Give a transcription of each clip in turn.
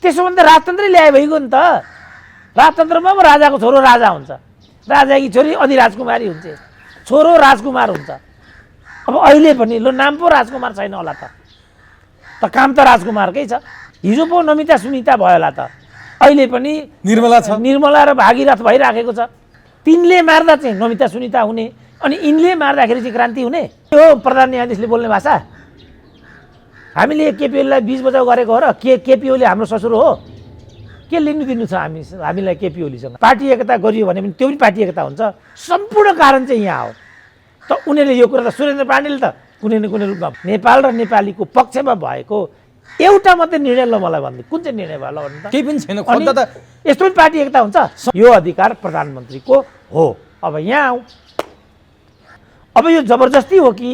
त्यसो भने त राजतन्त्रै ल्याए भइगयो नि त। राजतन्त्रमा पो राजाको छोरो राजा हुन्छ, राजाकी छोरी अधिराजकुमारी हुन्छ, छोरो राजकुमार हुन्छ। अब अहिले पनि लो नाम पो राजकुमार छैन होला त काम त राजकुमारकै छ। हिजो पो नमिता सुनिता भयो होला त, अहिले पनि निर्मला छ, निर्मला र भागीरथ भइराखेको छ। तिनले मार्दा चाहिँ नमिता सुनिता हुने, अनि यिनले मार्दाखेरि चाहिँ क्रान्ति हुने। यो प्रधान न्यायाधीशले बोल्ने भाषा। हामीले केपी ओलीलाई 20 बचाउ गरेको हो र केपी ओली हाम्रो ससुर हो? के लिनु दिनु छ हामीलाई केपी ओलीसँग? पार्टी एकता गरियो भने पनि त्यो पनि पार्टी एकता हुन्छ। सम्पूर्ण कारण चाहिँ यहाँ हो। त उनीहरूले यो कुरा त सुरेन्द्र पाण्डेले त कुनै न कुनै रूपमा नेपाल र नेपालीको पक्षमा भएको एउटा मात्रै निर्णय ल मलाई भन्दै, कुन चाहिँ निर्णय भयो ल भन्नु त? केही पनि छैन। खोज्दा त यस्तो पनि पार्टी एकता हुन्छ? यो अधिकार प्रधानमन्त्रीको हो। अब यहाँ आऊ, अब यो जबरजस्ती हो कि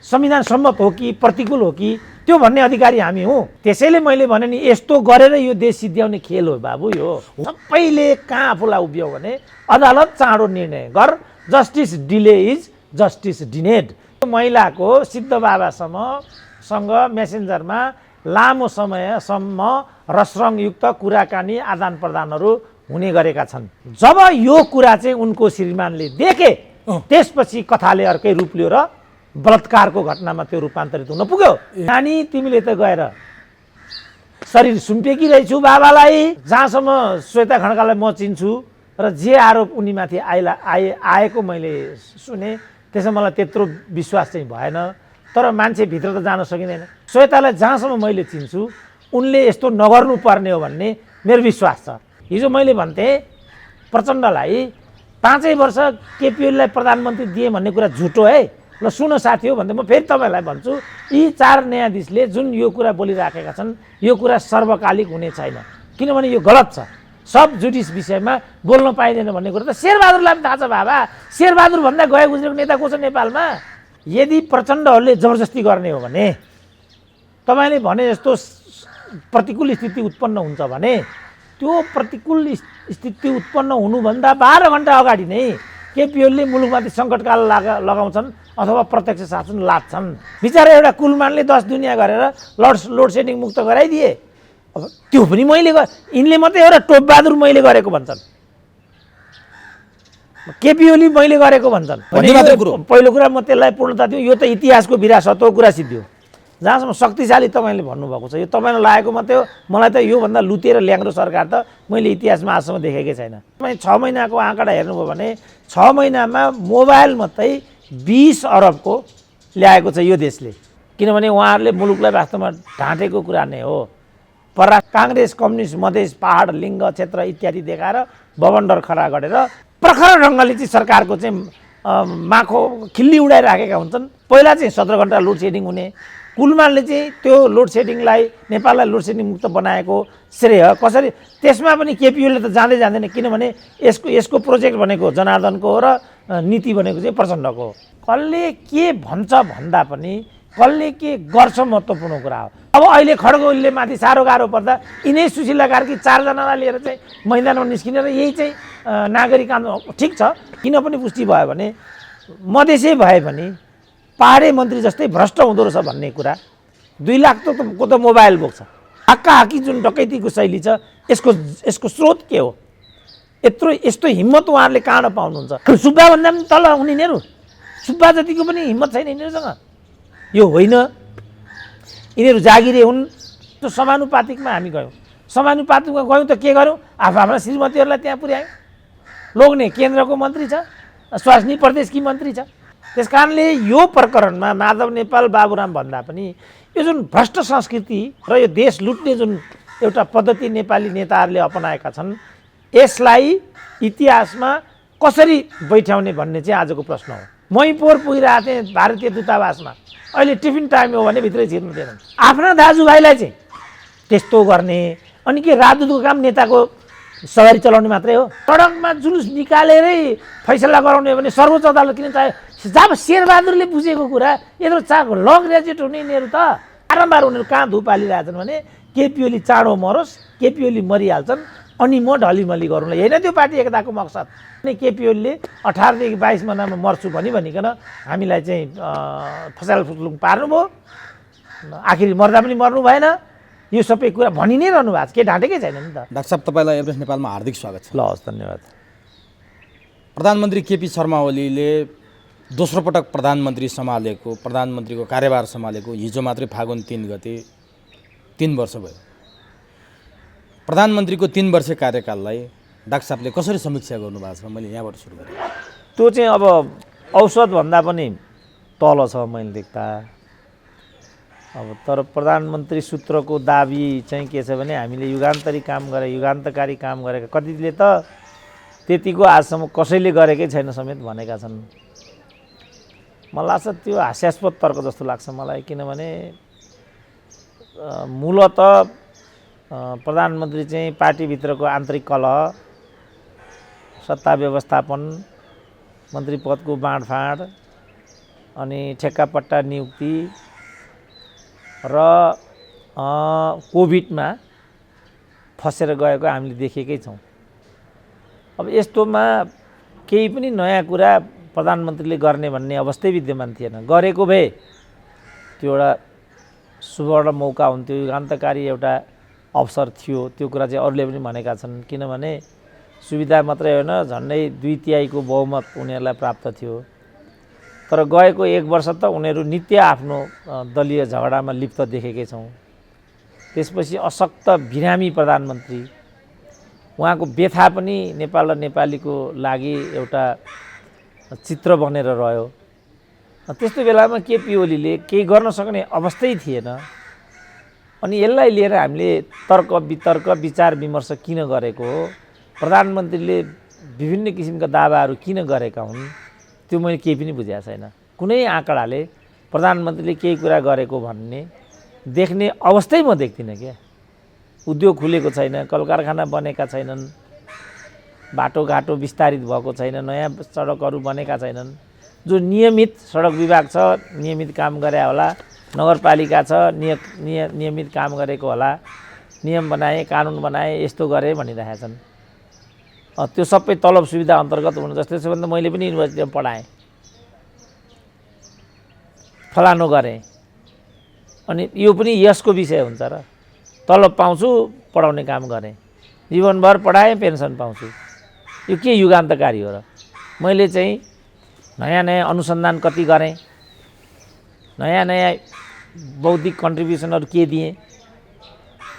संविधान सम्मत हो कि प्रतिकूल हो कि त्यो भन्ने अधिकारी हामी हौँ। त्यसैले मैले भने नि यस्तो गरेर यो देश सिद्ध्याउने खेल हो बाबु। यो सबैले कहाँ आफूलाई उभियो भने अदालत चाँडो निर्णय गर, जस्टिस डिले इज जस्टिस डिनेड। महिलाको सिद्ध बाबासँग मेसेन्जरमा लामो समयसम्म रसरङयुक्त कुराकानी आदान प्रदानहरू हुने गरेका छन्। जब यो कुरा चाहिँ उनको श्रीमानले देखे, त्यसपछि कथाले अर्कै रूप लियो र बलात्कारको घटनामा त्यो रूपान्तरित हुन पुग्यो। नानी तिमीले त गएर शरीर सुम्पेकी रहेछु बाबालाई, जहाँसम्म श्वेता खड्कालाई म चिन्छु र जे आरोप उनीमाथि आएको मैले सुने, त्यसमा मलाई त्यत्रो विश्वास चाहिँ भएन। तर मान्छे भित्र त जान सकिँदैन। श्वेतालाई जहाँसम्म मैले चिन्छु उनले यस्तो नगर्नु पर्ने हो भन्ने मेरो विश्वास छ। हिजो मैले भन्थेँ प्रचण्डलाई 5 वर्ष केपी ओलीलाई प्रधानमन्त्री दिए भन्ने कुरा झुटो है। ल सुन साथी हो भन्दै म फेरि तपाईँलाई भन्छु, यी 4 न्यायाधीशले जुन यो कुरा बोलिराखेका छन् यो कुरा सर्वकालिक हुने छैन, किनभने यो गलत छ। सब जुडिस विषयमा बोल्न पाइँदैन भन्ने कुरा त शेरबहादुरलाई पनि थाहा छ बाबा। शेरबहादुर भन्दा गए गुज्रेको नेता को छ नेपालमा? यदि प्रचण्डहरूले जबरजस्ती गर्ने हो भने, तपाईँले भने जस्तो प्रतिकूल स्थिति उत्पन्न हुन्छ भने, त्यो प्रतिकूल स्थिति उत्पन्न हुनुभन्दा 12 घण्टा अगाडि नै केपी ओलीले मुलुकमाथि सङ्कटकाल लगाउँछन् अथवा प्रत्यक्ष शासन लाद्छन्। बिचरा एउटा कुलमानले 10 दुनियाँ गरेर लोड सेडिङ मुक्त गराइदिए। अब त्यो पनि मैले यिनले मात्रै हो र टोपबहादुर मैले गरेको भन्छन्, केपी ओली मैले गरेको भन्छन्। पहिलो कुरा म त्यसलाई पूर्णता दिउँ, यो त इतिहासको विरासत हो, कुरा सिद्धियो। जहाँसम्म शक्तिशाली तपाईँले भन्नुभएको छ, यो तपाईँलाई लागेको मात्रै हो। मलाई त योभन्दा लुतेर ल्याङ्ग्रो सरकार त मैले इतिहासमा आजसम्म देखेकै छैन। तपाईँ 6 महिनाको आँकडा हेर्नुभयो भने 6 महिनामा मोबाइल मात्रै 20 अरबको ल्याएको छ यो देशले। किनभने उहाँहरूले मुलुकलाई वास्तवमा ढाँटेको कुरा नै हो। काङ्ग्रेस, कम्युनिस्ट, मधेस, पहाड, लिङ्ग, क्षेत्र इत्यादि देखाएर बबन्डर खडा गरेर प्रखर ढङ्गले चाहिँ सरकारको चाहिँ माखो खिल्ली उडाइराखेका हुन्छन्। पहिला चाहिँ 17 घण्टा लोड सेडिङ हुने, कुलमानले चाहिँ त्यो लोड सेडिङलाई नेपाललाई लोड सेडिङ मुक्त बनाएको श्रेय कसरी? त्यसमा पनि केपी ओलीले त जाँदै जाँदैन, किनभने यसको प्रोजेक्ट भनेको जनार्दनको हो र नीति भनेको चाहिँ प्रचण्डको हो। कसले के भन्छ भन्दा पनि कसले के गर्छ महत्त्वपूर्ण कुरा हो। अब अहिले खड्ग ओलीले माथि साह्रो गाह्रो पर्दा यिनै सुशीला कार्की 4 जनालाई लिएर चाहिँ मैदानमा निस्किने र यही चाहिँ नागरिक आन्दोलन ठिक छ। किन पनि पुष्टि भयो भने मधेसै भए पनि पहाडे मन्त्री जस्तै भ्रष्ट हुँदो रहेछ भन्ने कुरा। 2 लाख को त मोबाइल बोक्छ। हाक्काहाक्की जुन डकैतीको शैली छ यसको स्रोत के हो? यस्तो हिम्मत उहाँहरूले कहाँ पाउनुहुन्छ? सुब्बा भन्दा पनि तल हुने यिनीहरू, सुब्बा जतिको पनि हिम्मत छैन यिनीहरूसँग। यो होइन, यिनीहरू जागिरे हुन्। त्यो समानुपातिकमा हामी गयौँ, समानुपातिकमा गयौँ त के गऱ्यौँ? आफ्ना श्रीमतीहरूलाई त्यहाँ पुर्यायौँ। लोग्ने केन्द्रको मन्त्री छ, स्वास्नी प्रदेशकी मन्त्री छ। त्यस कारणले यो प्रकरणमा माधव नेपाल, बाबुराम भन्दा पनि यो जुन भ्रष्ट संस्कृति र यो देश लुट्ने जुन एउटा पद्धति नेपाली नेताहरूले अपनाएका छन्, यसलाई इतिहासमा कसरी बैठ्याउने भन्ने चाहिँ आजको प्रश्न हो। मै पोहोर पुगिरहेको थिएँ भारतीय दूतावासमा, अहिले टिफिन टाइम हो भने भित्रै छिर्नु दिएन। आफ्ना दाजुभाइलाई चाहिँ त्यस्तो गर्ने, अनि के राजदूतको काम नेताको सवारी चलाउने मात्रै हो? सडकमा जुलुस निकालेरै फैसला गराउने हो भने सर्वोच्च अदालत किन चाहे? जब शेरबहादुरले बुझेको कुरा यत्रो लग ग्रेजुएट हुने यिनीहरू त बारम्बार उनीहरू कहाँ धुप हालिरहेछन् भने केपी ओली चाँडो मरोस्, केपी ओली मरिहाल्छन् अनि म ढलिमली गरौँला। होइन त्यो पार्टी एकताको मकसद। अनि केपी ओलीले 18 देखि 22 महिनामा मर्छु भनिकन हामीलाई चाहिँ फसाल फुसलुङ पार्नुभयो। आखिरी मर्दा पनि मर्नु भएन। यो सबै कुरा भनि नै रहनु भएको छ, के ढाँटेकै छैन नि त। डाक्टर साहब, तपाईँलाई एभरेस्ट नेपालमा हार्दिक स्वागत छ। ल हस्, धन्यवाद। प्रधानमन्त्री केपी शर्मा ओलीले दोस्रो पटक प्रधानमन्त्रीको कार्यभार सम्हालेको हिजो मात्रै फागुन 3 गते 3 वर्ष भयो। प्रधानमन्त्रीको 3 वर्षे कार्यकाललाई डाक्टर साहबले कसरी समीक्षा गर्नुभएको छ? मैले यहाँबाट सुरु गरेँ। त्यो चाहिँ अब औसतभन्दा पनि तल छ मैले देख्दा। अब तर प्रधानमन्त्री सूत्रको दाबी चाहिँ के छ भने हामीले युगान्तकारी काम गरेका, कतिले त त्यतिको आजसम्म कसैले गरेकै छैन समेत भनेका छन्। मलाई लाग्छ त्यो हास्यास्पद तर्क जस्तो लाग्छ मलाई, किनभने मूलत प्रधानमन्त्री चाहिँ पार्टीभित्रको आन्तरिक कलह, सत्ता व्यवस्थापन, मन्त्री पदको बाँडफाँड, अनि ठेक्कापट्टा नियुक्ति र कोभिडमा फसेर गएको हामीले देखेकै छौँ। अब यस्तोमा केही पनि नयाँ कुरा प्रधानमन्त्रीले गर्ने भन्ने अवस्थै विद्यमान थिएन। गरेको भए त्यो एउटा सुवर्ण मौका हुन्थ्यो, युगान्तकारी एउटा अवसर थियो। त्यो कुरा चाहिँ अरूले पनि भनेका छन्, किनभने सुविधा मात्रै होइन, झन्डै 2/3 बहुमत उनीहरूलाई प्राप्त थियो। तर गएको 1 वर्ष त उनीहरू नित्य आफ्नो दलीय झगडामा लिप्त देखेकै छौँ। त्यसपछि अशक्त बिरामी प्रधानमन्त्री, उहाँको व्यथा पनि नेपाल र नेपालीको लागि एउटा चित्र बनेर रह्यो। त्यस्तो बेलामा केपी ओलीले केही गर्न सक्ने अवस्थै थिएन। अनि यसलाई लिएर हामीले तर्क वितर्क विचार विमर्श किन गरेको हो, प्रधानमन्त्रीले विभिन्न किसिमका दावाहरू किन गरेका हुन्, त्यो मैले केही पनि बुझेको छैन। कुनै आँकडाले प्रधानमन्त्रीले केही कुरा गरेको भन्ने देख्ने अवस्थै म देख्दिनँ क्या। उद्योग खुलेको छैन, कलकारखाना बनेका छैनन्, बाटोघाटो विस्तारित भएको छैन, नयाँ सडकहरू बनेका छैनन्। जो नियमित सडक विभाग छ, नियमित काम गरे होला, नगरपालिका छ, नियमित काम गरेको होला, नियम बनाए, कानुन बनाए, यस्तो गरे भनिरहेका छन्। त्यो सबै तलब सुविधा अन्तर्गत हुनु। जस्तै सबभन्दा मैले पनि युनिभर्सिटीमा पढाएँ, फलानु गरेँ, अनि यो पनि यसको विषय हुन्छ र। तलब पाउँछु, पढाउने काम गरेँ, जीवनभर पढाएँ, पेन्सन पाउँछु। यो के युगान्तकारी हो र? मैले चाहिँ नयाँ नयाँ अनुसन्धान कति गरेँ, नयाँ नयाँ बौद्धिक कन्ट्रिब्युसनहरू के दिएँ,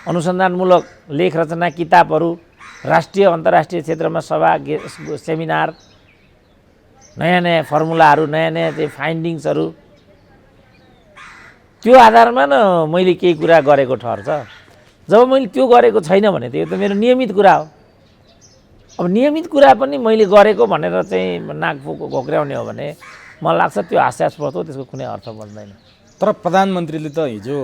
अनुसन्धानमूलक लेख रचना, किताबहरू, राष्ट्रिय अन्तर्राष्ट्रिय क्षेत्रमा सभा, सेमिनार, नयाँ नयाँ फर्मुलाहरू, नयाँ नयाँ चाहिँ फाइन्डिङ्सहरू, त्यो आधारमा न मैले केही कुरा गरेको ठहर्छ। जब मैले त्यो गरेको छैन भने त यो त मेरो नियमित कुरा हो। अब नियमित कुरा पनि मैले गरेको भनेर चाहिँ नाकफुक घोक्र्याउने हो भने मलाई लाग्छ त्यो हास्यास्पद हो, त्यसको कुनै अर्थ बन्दैन। तर प्रधानमन्त्रीले त हिजो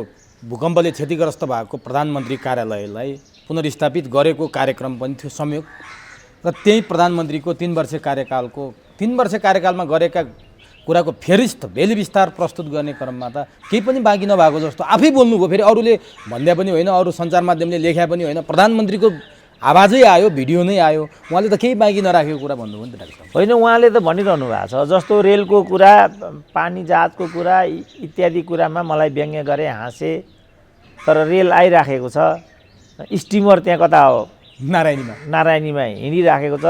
भूकम्पले क्षतिग्रस्त भएको प्रधानमन्त्री कार्यालयलाई पुनर्स्थापित गरेको कार्यक्रम पनि थियो संयोग, र त्यही प्रधानमन्त्रीको 3 वर्ष कार्यकालमा गरेका कुराको फेरिस्त भेली विस्तार प्रस्तुत गर्ने क्रममा त केही पनि बाँकी नभएको जस्तो आफै बोल्नुभयो। फेरि अरूले भन्दा पनि होइन, अरू सञ्चार माध्यमले लेख्या पनि होइन, प्रधानमन्त्रीको आवाजै आयो, भिडियो नै आयो, उहाँले त केही बाँकी नराखेको कुरा भन्नुभयो नि त डाक्टर साहब। होइन, उहाँले त भनिरहनु भएको छ, जस्तो रेलको कुरा, पानी जहाजको कुरा इत्यादि कुरामा मलाई व्यङ्ग्य गरे, हाँसे। तर रेल आइराखेको छ, स्टिमर त्यहाँ कता हो, नारायणीमा हिँडिराखेको छ,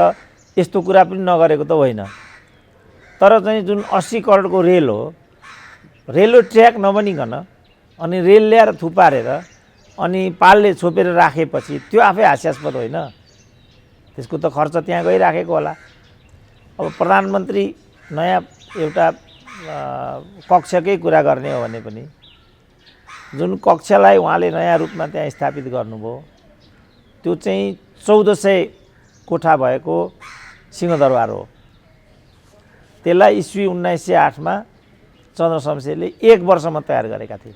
यस्तो कुरा पनि नगरेको त होइन। तर चाहिँ जुन 80 करोडको रेल हो, रेलवे ट्र्याक नबनिकन अनि रेल ल्याएर थुपारेर अनि पालले छोपेर राखेपछि त्यो आफै हास्यास्पद होइन? त्यसको त खर्च त्यहाँ गइराखेको होला। अब प्रधानमन्त्री नयाँ एउटा कक्षकै कुरा गर्ने हो भने पनि जुन कक्षलाई उहाँले नयाँ रूपमा त्यहाँ स्थापित गर्नुभयो, त्यो चाहिँ 1400 कोठा भएको सिंहदरबार हो। त्यसलाई इस्वी 1908 चन्द्रशमशेरले 1 वर्षमा तयार गरेका थिए।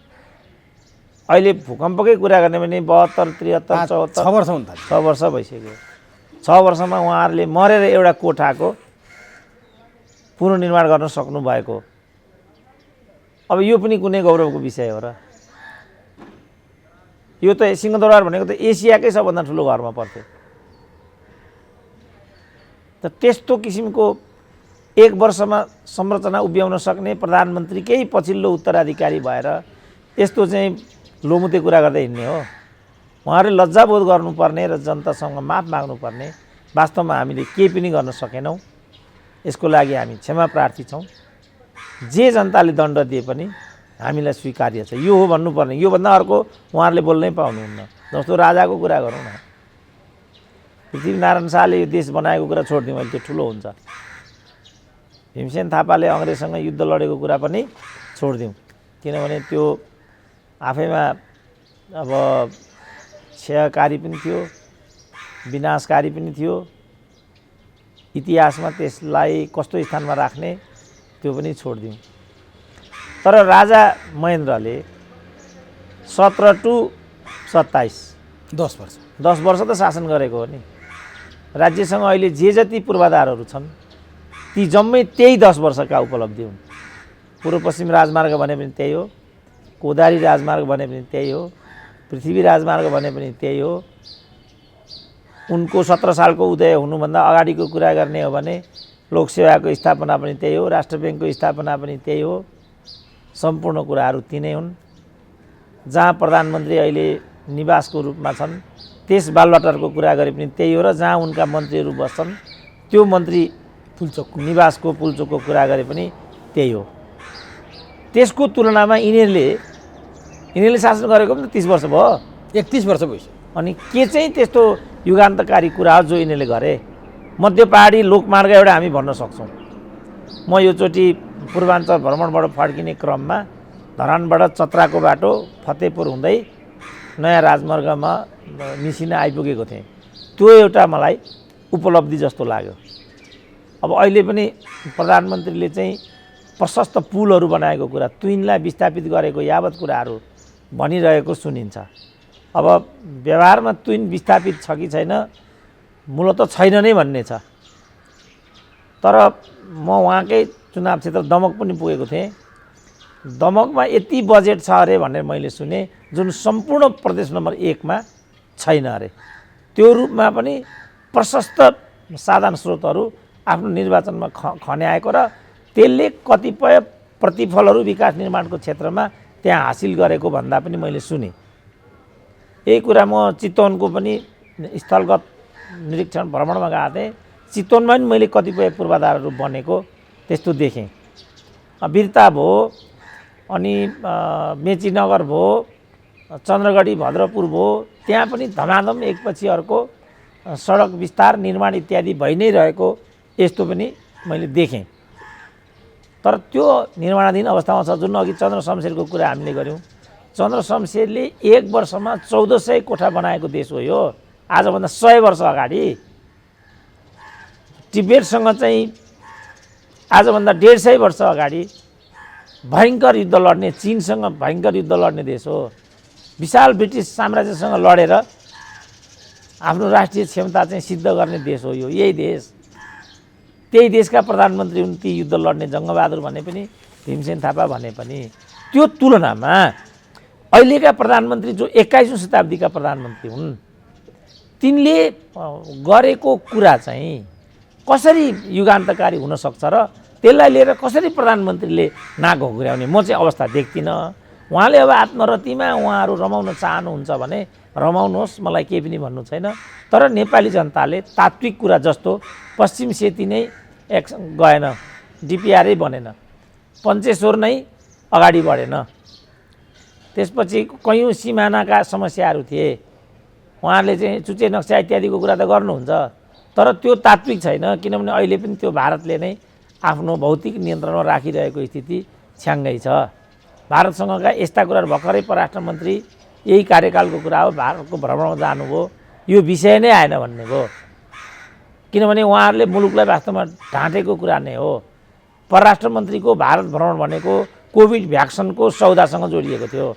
अहिले भूकम्पकै कुरा गर्ने भने 72, 73, 74, 6 वर्ष भइसक्यो। 6 वर्षमा उहाँहरूले मरेर एउटा कोठाको पुनर्निर्माण गर्न सक्नुभएको। अब यो पनि कुनै गौरवको विषय हो र? यो त सिंहदरबार भनेको त एसियाकै सबभन्दा ठुलो घरमा पर्थ्यो। त त्यस्तो किसिमको 1 वर्षमा संरचना उभ्याउन सक्ने प्रधानमन्त्रीकै पछिल्लो उत्तराधिकारी भएर यस्तो चाहिँ लोमुते कुरा गर्दै हिँड्ने हो? उहाँहरूले लज्जाबोध गर्नुपर्ने र जनतासँग माफ माग्नुपर्ने। वास्तवमा हामीले केही पनि गर्न सकेनौँ। यसको लागि हामी क्षमा प्रार्थी छौँ। जे जनताले दण्ड दिए पनि हामीलाई स्वीकार्य छ, यो हो भन्नुपर्ने। योभन्दा अर्को उहाँहरूले बोल्नै पाउनुहुन्न। जस्तो राजाको कुरा गरौँ न, पृथ्वीनारायण शाहले यो देश बनाएको कुरा छोडिदिउँ, अहिले त्यो ठुलो हुन्छ। भीमसेन थापाले अङ्ग्रेजसँग युद्ध लडेको कुरा पनि छोडिदिउँ, किनभने त्यो आफैमा अब क्षयकारी पनि थियो, विनाशकारी पनि थियो। इतिहासमा त्यसलाई कस्तो स्थानमा राख्ने त्यो पनि छोडिदिउँ। तर राजा महेन्द्रले 17 to 27 10 वर्ष त शासन गरेको हो नि। राज्यसँग अहिले जे जति पूर्वाधारहरू छन् ती जम्मै त्यही 10 वर्षका उपलब्धि हुन्। पूर्व पश्चिम राजमार्ग भने पनि त्यही हो, कोदारी राजमार्ग भने पनि त्यही हो, पृथ्वी राजमार्ग भने पनि त्यही हो। उनको 17 सालको उदय हुनुभन्दा अगाडिको कुरा गर्ने हो भने लोकसेवाको स्थापना पनि त्यही हो, राष्ट्र ब्याङ्कको स्थापना पनि त्यही हो। सम्पूर्ण कुराहरू तिनै हुन्। जहाँ प्रधानमन्त्री अहिले निवासको रूपमा छन् त्यस बालवाटारको कुरा गरे पनि त्यही हो, र जहाँ उनका मन्त्रीहरू बस्छन् त्यो मन्त्री पुल्चोक निवासको पुल्चोकको कुरा गरे पनि त्यही हो। त्यसको तुलनामा यिनीहरूले शासन गरेको पनि 30 वर्ष भयो, 31 वर्ष भइसक्यो। अनि के चाहिँ त्यस्तो युगान्तकारी कुरा हो जो यिनीहरूले गरे? मध्य पहाडी लोकमार्ग एउटा हामी भन्न सक्छौँ। म योचोटि पूर्वाञ्चल भ्रमणबाट फर्किने क्रममा धरानबाट चत्राको बाटो फतेहपुर हुँदै नयाँ राजमार्गमा मिसिन आइपुगेको थिएँ। त्यो एउटा मलाई उपलब्धि जस्तो लाग्यो। अब अहिले पनि प्रधानमन्त्रीले चाहिँ प्रशस्त पुलहरू बनाएको कुरा, तुइनलाई विस्थापित गरेको यावत कुराहरू भनिरहेको सुनिन्छ। अब व्यवहारमा तुइन विस्थापित छ कि छैन, मूलत छैन नै भन्ने छ। तर म उहाँकै चुनाव क्षेत्र दमक पनि पुगेको थिएँ। दमकमा यति बजेट छ अरे भनेर मैले सुने, जुन सम्पूर्ण प्रदेश नम्बर 1 मा छैन अरे। त्यो रूपमा पनि प्रशस्त साधन स्रोतहरू आफ्नो निर्वाचनमा खन्याएको र त्यसले कतिपय प्रतिफलहरू विकास निर्माणको क्षेत्रमा त्यहाँ हासिल गरेको भन्दा पनि मैले सुने। यही कुरा म चितवनको पनि स्थलगत निरीक्षण भ्रमणमा गएको थिएँ। चितवनमा पनि मैले कतिपय पूर्वाधारहरू बनेको त्यस्तो देखेँ। वीरता भयो, अनि मेचीनगर भयो, चन्द्रगढी भद्रपुर भयो, त्यहाँ पनि धमाधम एकपछि अर्को सडक विस्तार निर्माण इत्यादि भइ नै रहेको यस्तो पनि मैले देखेँ। तर त्यो निर्माणाधीन अवस्थामा छ। जुन अघि चन्द्र शमशेरको कुरा हामीले गऱ्यौँ, चन्द्र शमशेरले 1 वर्षमा 1400 कोठा बनाएको देश हो यो। आजभन्दा 100 वर्ष अगाडि तिब्बतसँग चाहिँ आजभन्दा 150 वर्ष अगाडि भयङ्कर युद्ध लड्ने, चीनसँग भयङ्कर युद्ध लड्ने देश हो। विशाल ब्रिटिस साम्राज्यसँग लडेर आफ्नो राष्ट्रिय क्षमता चाहिँ सिद्ध गर्ने देश हो यो। यही देश, त्यही देशका प्रधानमन्त्री हुन् ती युद्ध लड्ने जङ्गबहादुर भने पनि, भीमसेन थापा भने पनि। त्यो तुलनामा अहिलेका प्रधानमन्त्री जो 21औं शताब्दीका प्रधानमन्त्री हुन्, तिनले गरेको कुरा चाहिँ कसरी युगान्तकारी हुन सक्छ र त्यसलाई लिएर कसरी प्रधानमन्त्रीले नाक घोक्र्याउने म चाहिँ अवस्था देख्दिनँ। उहाँले अब आत्मरतिमा उहाँहरू रमाउन चाहनुहुन्छ भने रमाउनुहोस्, मलाई केही पनि भन्नु छैन। तर नेपाली जनताले तात्विक कुरा जस्तो पश्चिम सेती नै गएन, डिपिआरै बनेन, पञ्चेश्वर नै अगाडि बढेन, त्यसपछि कयौँ सिमानाका समस्याहरू थिए। उहाँहरूले चाहिँ चुचे नक्सा इत्यादिको कुरा त गर्नुहुन्छ, तर त्यो तात्विक छैन। किनभने अहिले पनि त्यो भारतले नै आफ्नो भौतिक नियन्त्रणमा राखिरहेको स्थिति छ्याङ्गै छ। भारतसँगका यस्ता कुराहरू भर्खरै परराष्ट्र मन्त्री यही कार्यकालको कुरा हो, भारतको भ्रमणमा जानुभयो, यो विषय नै आएन भन्ने भयो। किनभने उहाँहरूले मुलुकलाई वास्तवमा ढाँटेको कुरा नै हो। परराष्ट्र मन्त्रीको भारत भ्रमण भनेको कोभिड भ्याक्सिनको सौदासँग जोडिएको थियो।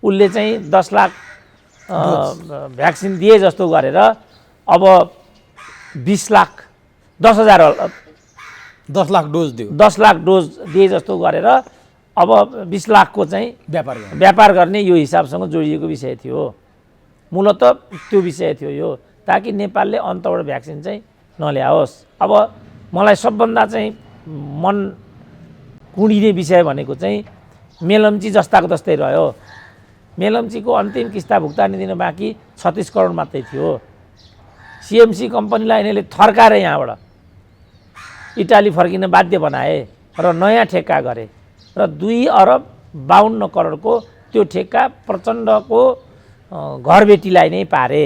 उसले चाहिँ 10 लाख भ्याक्सिन दिए जस्तो गरेर अब 10 लाख डोज दियो, 10 लाख डोज दिए जस्तो गरेर अब 20 लाखको चाहिँ व्यापार गर्ने यो हिसाबसँग जोडिएको विषय थियो। मूलत त्यो विषय थियो यो, ताकि नेपालले अन्तबाट भ्याक्सिन चाहिँ नल्याओस्। अब मलाई सबभन्दा चाहिँ मन कुँडिने विषय भनेको चाहिँ मेलम्ची जस्ताको जस्तै रह्यो। मेलम्चीको अन्तिम किस्ता भुक्तानी दिन बाँकी 36 करोड मात्रै थियो। सिएमसी कम्पनीलाई यिनीहरूले थर्काएर यहाँबाट इटाली फर्किन बाध्य बनाए र नयाँ ठेक्का गरे र 2 अरब 52 करोडको त्यो ठेक्का प्रचण्डको घरबेटीलाई नै पारे।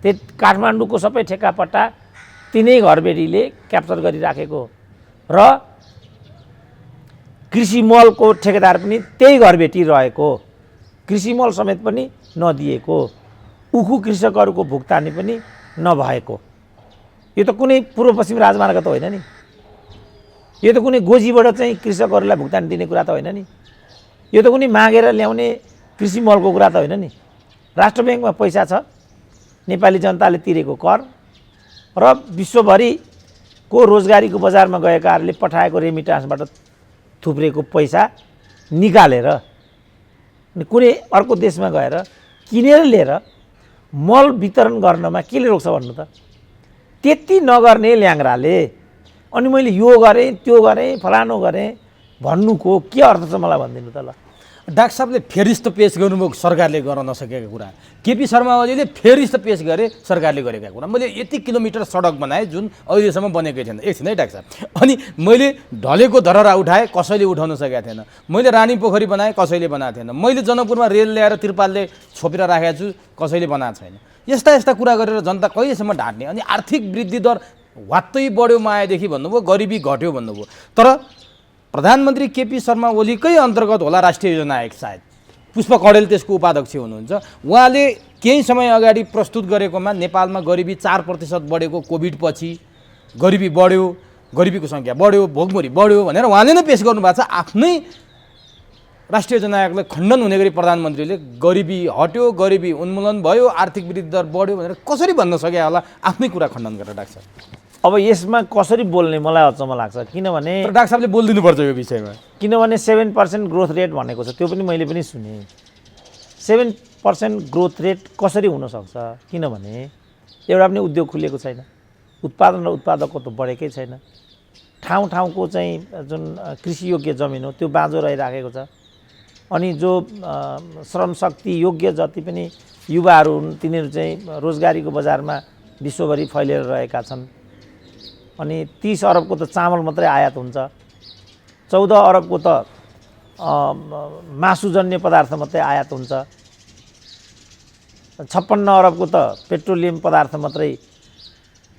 त्यो काठमाडौँको सबै ठेक्का पट्टा तिनै घरबेटीले क्याप्चर गरिराखेको र कृषि मलको ठेकेदार पनि त्यही घरबेटी रहेको, कृषि मल समेत पनि नदिएको, उखु कृषकहरूको भुक्तानी पनि नभएको। यो त कुनै पूर्व पश्चिम राजमार्ग त होइन नि, यो त कुनै गोजीबाट चाहिँ कृषकहरूलाई भुक्तानी दिने कुरा त होइन नि, यो त कुनै मागेर ल्याउने कृषि मलको कुरा त होइन नि। राष्ट्र ब्याङ्कमा पैसा छ, नेपाली जनताले तिरेको कर र विश्वभरिको रोजगारीको बजारमा गएकाहरूले पठाएको रेमिटान्सबाट थुप्रेको पैसा निकालेर कुनै अर्को देशमा गएर किनेर लिएर मल वितरण गर्नमा केले रोक्छ भन्नु त? त्यति नगर्ने ल्याङ्ग्राले अनि मैले यो गरेँ त्यो गरेँ फलानो गरेँ भन्नुको के अर्थ छ मलाई भनिदिनु त ल। डाक्टर साहबले फेरिस त पेस गर्नुभयो सरकारले गर्न नसकेका कुरा, केपी शर्मा ओलीले फेरिस त पेस गरे सरकारले गरेका कुरा। मैले यति किलोमिटर सडक बनाएँ जुन अहिलेसम्म बनेकै थिएन। एकछिन है डाक्टर साहब, अनि मैले ढलेको धरहरा उठाएँ, कसैले उठाउन सकेका थिएन। मैले रानी पोखरी बनाएँ, कसैले बनाएको थिएन। मैले जनकपुरमा रेल ल्याएर त्रिपालले छोपेर राखेको छु, कसैले बनाएको छैन। यस्ता यस्ता कुरा गरेर जनता कहिलेसम्म ढाट्ने? अनि आर्थिक वृद्धि दर वात्तै बढ्यो मायादेखि भन्नुभयो, गरिबी घट्यो भन्नुभयो। तर प्रधानमन्त्री केपी शर्मा ओलीकै अन्तर्गत होला राष्ट्रिय योजना आयोग, सायद पुष्प कँडेल त्यसको उपाध्यक्ष हुनुहुन्छ, उहाँले केही समय अगाडि प्रस्तुत गरेकोमा नेपालमा गरिबी 4% बढेको कोभिड पछि गरिबी बढ्यो, गरिबीको सङ्ख्या बढ्यो, भोकमरी बढ्यो भनेर उहाँले नै पेस गर्नुभएको छ। आफ्नै राष्ट्रिय योजना आयोगलाई खण्डन हुने गरी प्रधानमन्त्रीले गरिबी हट्यो, गरिबी उन्मूलन भयो, आर्थिक वृद्धि दर बढ्यो भनेर कसरी भन्न सक्यो होला आफ्नै कुरा खण्डन गरेर? डाक्टर साहब अब यसमा कसरी बोल्ने मलाई अचम्म लाग्छ, किनभने डाक्टर साहबले बोलिदिनुपर्छ यो विषयमा। किनभने 7% ग्रोथ रेट भनेको छ, त्यो पनि मैले पनि सुने। 7% ग्रोथ रेट कसरी हुनसक्छ? किनभने एउटा पनि उद्योग खुलेको छैन, उत्पादन र उत्पादकको त बढेकै छैन, ठाउँ ठाउँको चाहिँ जुन कृषियोग्य जमिन हो त्यो बाँझो रहिराखेको छ। अनि जो श्रमशक्ति योग्य जति पनि युवाहरू हुन् तिनीहरू चाहिँ रोजगारीको बजारमा विश्वभरि फैलिएर रहेका छन्। अनि 30 अरबको त चामल मात्रै आयात हुन्छ, 14 अरबको त मासुजन्य पदार्थ मात्रै आयात हुन्छ, 56 अरबको त पेट्रोलियम पदार्थ मात्रै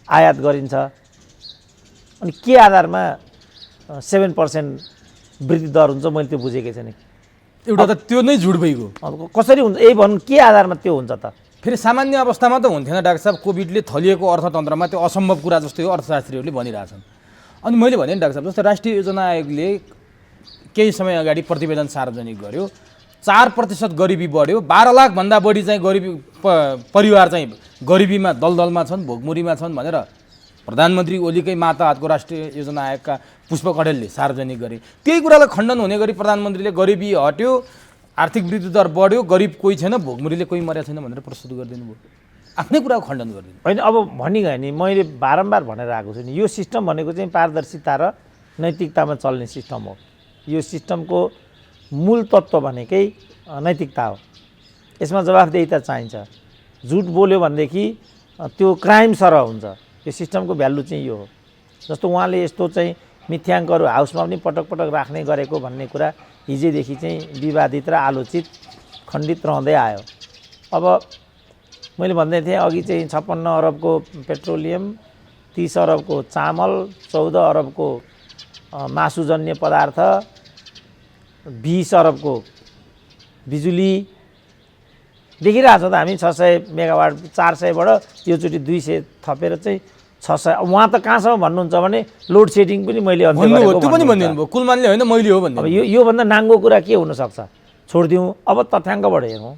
आयात गरिन्छ। अनि के आधारमा 7% वृद्धि दर हुन्छ मैले त्यो बुझेकै छैन। एउटा त त्यो नै झुट भइगयो। कसरी हुन्छ यही भन्नु, के आधारमा त्यो हुन्छ त? फेरि सामान्य अवस्थामा त हुन्थेन डाक्टर साहब, कोभिडले थलिएको अर्थतन्त्रमा त्यो असम्भव कुरा जस्तो यो अर्थशास्त्रीहरूले भनिरहेछन्। अनि मैले भने नि डाक्टर साहब, जस्तो राष्ट्रिय योजना आयोगले केही समय अगाडि प्रतिवेदन सार्वजनिक गर्यो, 4% गरिबी बढ्यो, 12 लाखभन्दा बढी चाहिँ गरिबी परिवार चाहिँ गरिबीमा दलदलमा छन्, भोकमुरीमा छन् भनेर प्रधानमन्त्री ओलीकै माता हातको राष्ट्रिय योजना आयोगका पुष्प कँडेलले सार्वजनिक गरे। त्यही कुरालाई खण्डन हुने गरी प्रधानमन्त्रीले गरिबी हट्यो, आर्थिक वृद्धि दर बढ्यो, गरिब कोही छैन, भोकमुरीले कोही मरेको छैन भनेर प्रस्तुत गरिदिनु भयो। आफ्नै कुराको खण्डन गरिदिनु होइन। अब भनिगयो नि, मैले बारम्बार भनेर आएको छु नि, यो सिस्टम भनेको चाहिँ पारदर्शिता र नैतिकतामा चल्ने सिस्टम हो। यो सिस्टमको मूल तत्त्व भनेकै नैतिकता हो। यसमा जवाफदेहिता चाहिन्छ। झुट बोल्यो भनेदेखि त्यो क्राइम सरह हुन्छ। यो सिस्टमको भ्यालु चाहिँ यो हो। जस्तो उहाँले यस्तो चाहिँ मिथ्याङ्कहरू हाउसमा पनि पटक पटक राख्ने गरेको भन्ने कुरा हिजोदेखि चाहिँ विवादित र आलोचित खण्डित रहँदै आयो। अब मैले भन्दै थिएँ अघि चाहिँ 56 अरबको पेट्रोलियम, 30 अरबको चामल, 14 अरबको मासुजन्य पदार्थ, 20 अरबको बिजुली देखिरहेको छ त हामी। 600 मेगावाट 400बाट योचोटि 200 थपेर चाहिँ 600। उहाँ त कहाँसम्म भन्नुहुन्छ भने लोड सेडिङ पनि मैले अन्त्य गरेको त्यो पनि भनिदिनु भयो। कुलमानले होइन मैले हो भन्ने। अब योभन्दा नाङ्गो कुरा के हुनसक्छ? छोडिदिउँ। अब तथ्याङ्कबाट हेरौँ।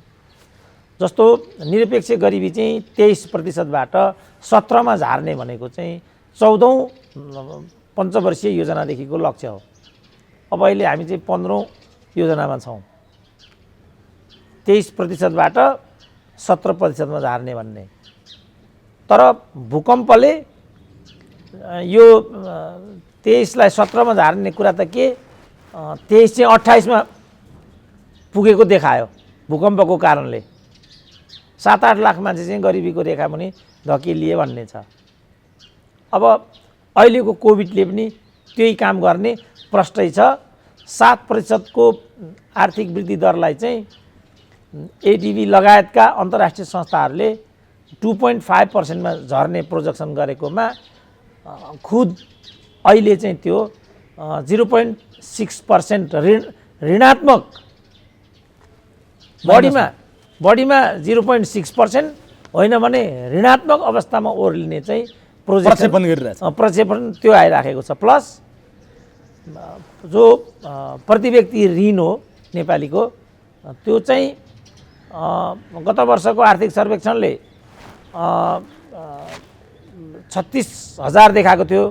जस्तो निरपेक्ष गरिबी चाहिँ 23%बाट 17मा झार्ने भनेको चाहिँ 14औँ पञ्चवर्षीय योजनादेखिको लक्ष्य हो। अब अहिले हामी चाहिँ 15औँ योजनामा छौँ। 23%बाट 17%मा झार्ने भन्ने। तर भूकम्पले यो 23लाई 17मा झार्ने कुरा त के, 23 चाहिँ 28मा पुगेको देखायो भूकम्पको कारणले। 7-8 लाख मान्छे चाहिँ गरिबीको रेखामुनि धकेलिए भन्ने छ। अब अहिलेको कोभिडले पनि त्यही काम गर्ने प्रष्टै छ। 7% को आर्थिक वृद्धि दरलाई चाहिँ एडिबी लगायतका अन्तर्राष्ट्रिय संस्थाहरूले 2.5% मा झर्ने प्रोजेक्सन गरेकोमा खुद अहिले चाहिँ त्यो 0.6% ऋणात्मक बढीमा 0.6% होइन भने ऋणात्मक अवस्थामा ओर्लिने चाहिँ प्रक्षेपण त्यो आइराखेको छ। प्लस जो प्रति व्यक्ति ऋण हो नेपालीको त्यो चाहिँ गत वर्षको आर्थिक सर्वेक्षणले 36,000 देखाएको थियो,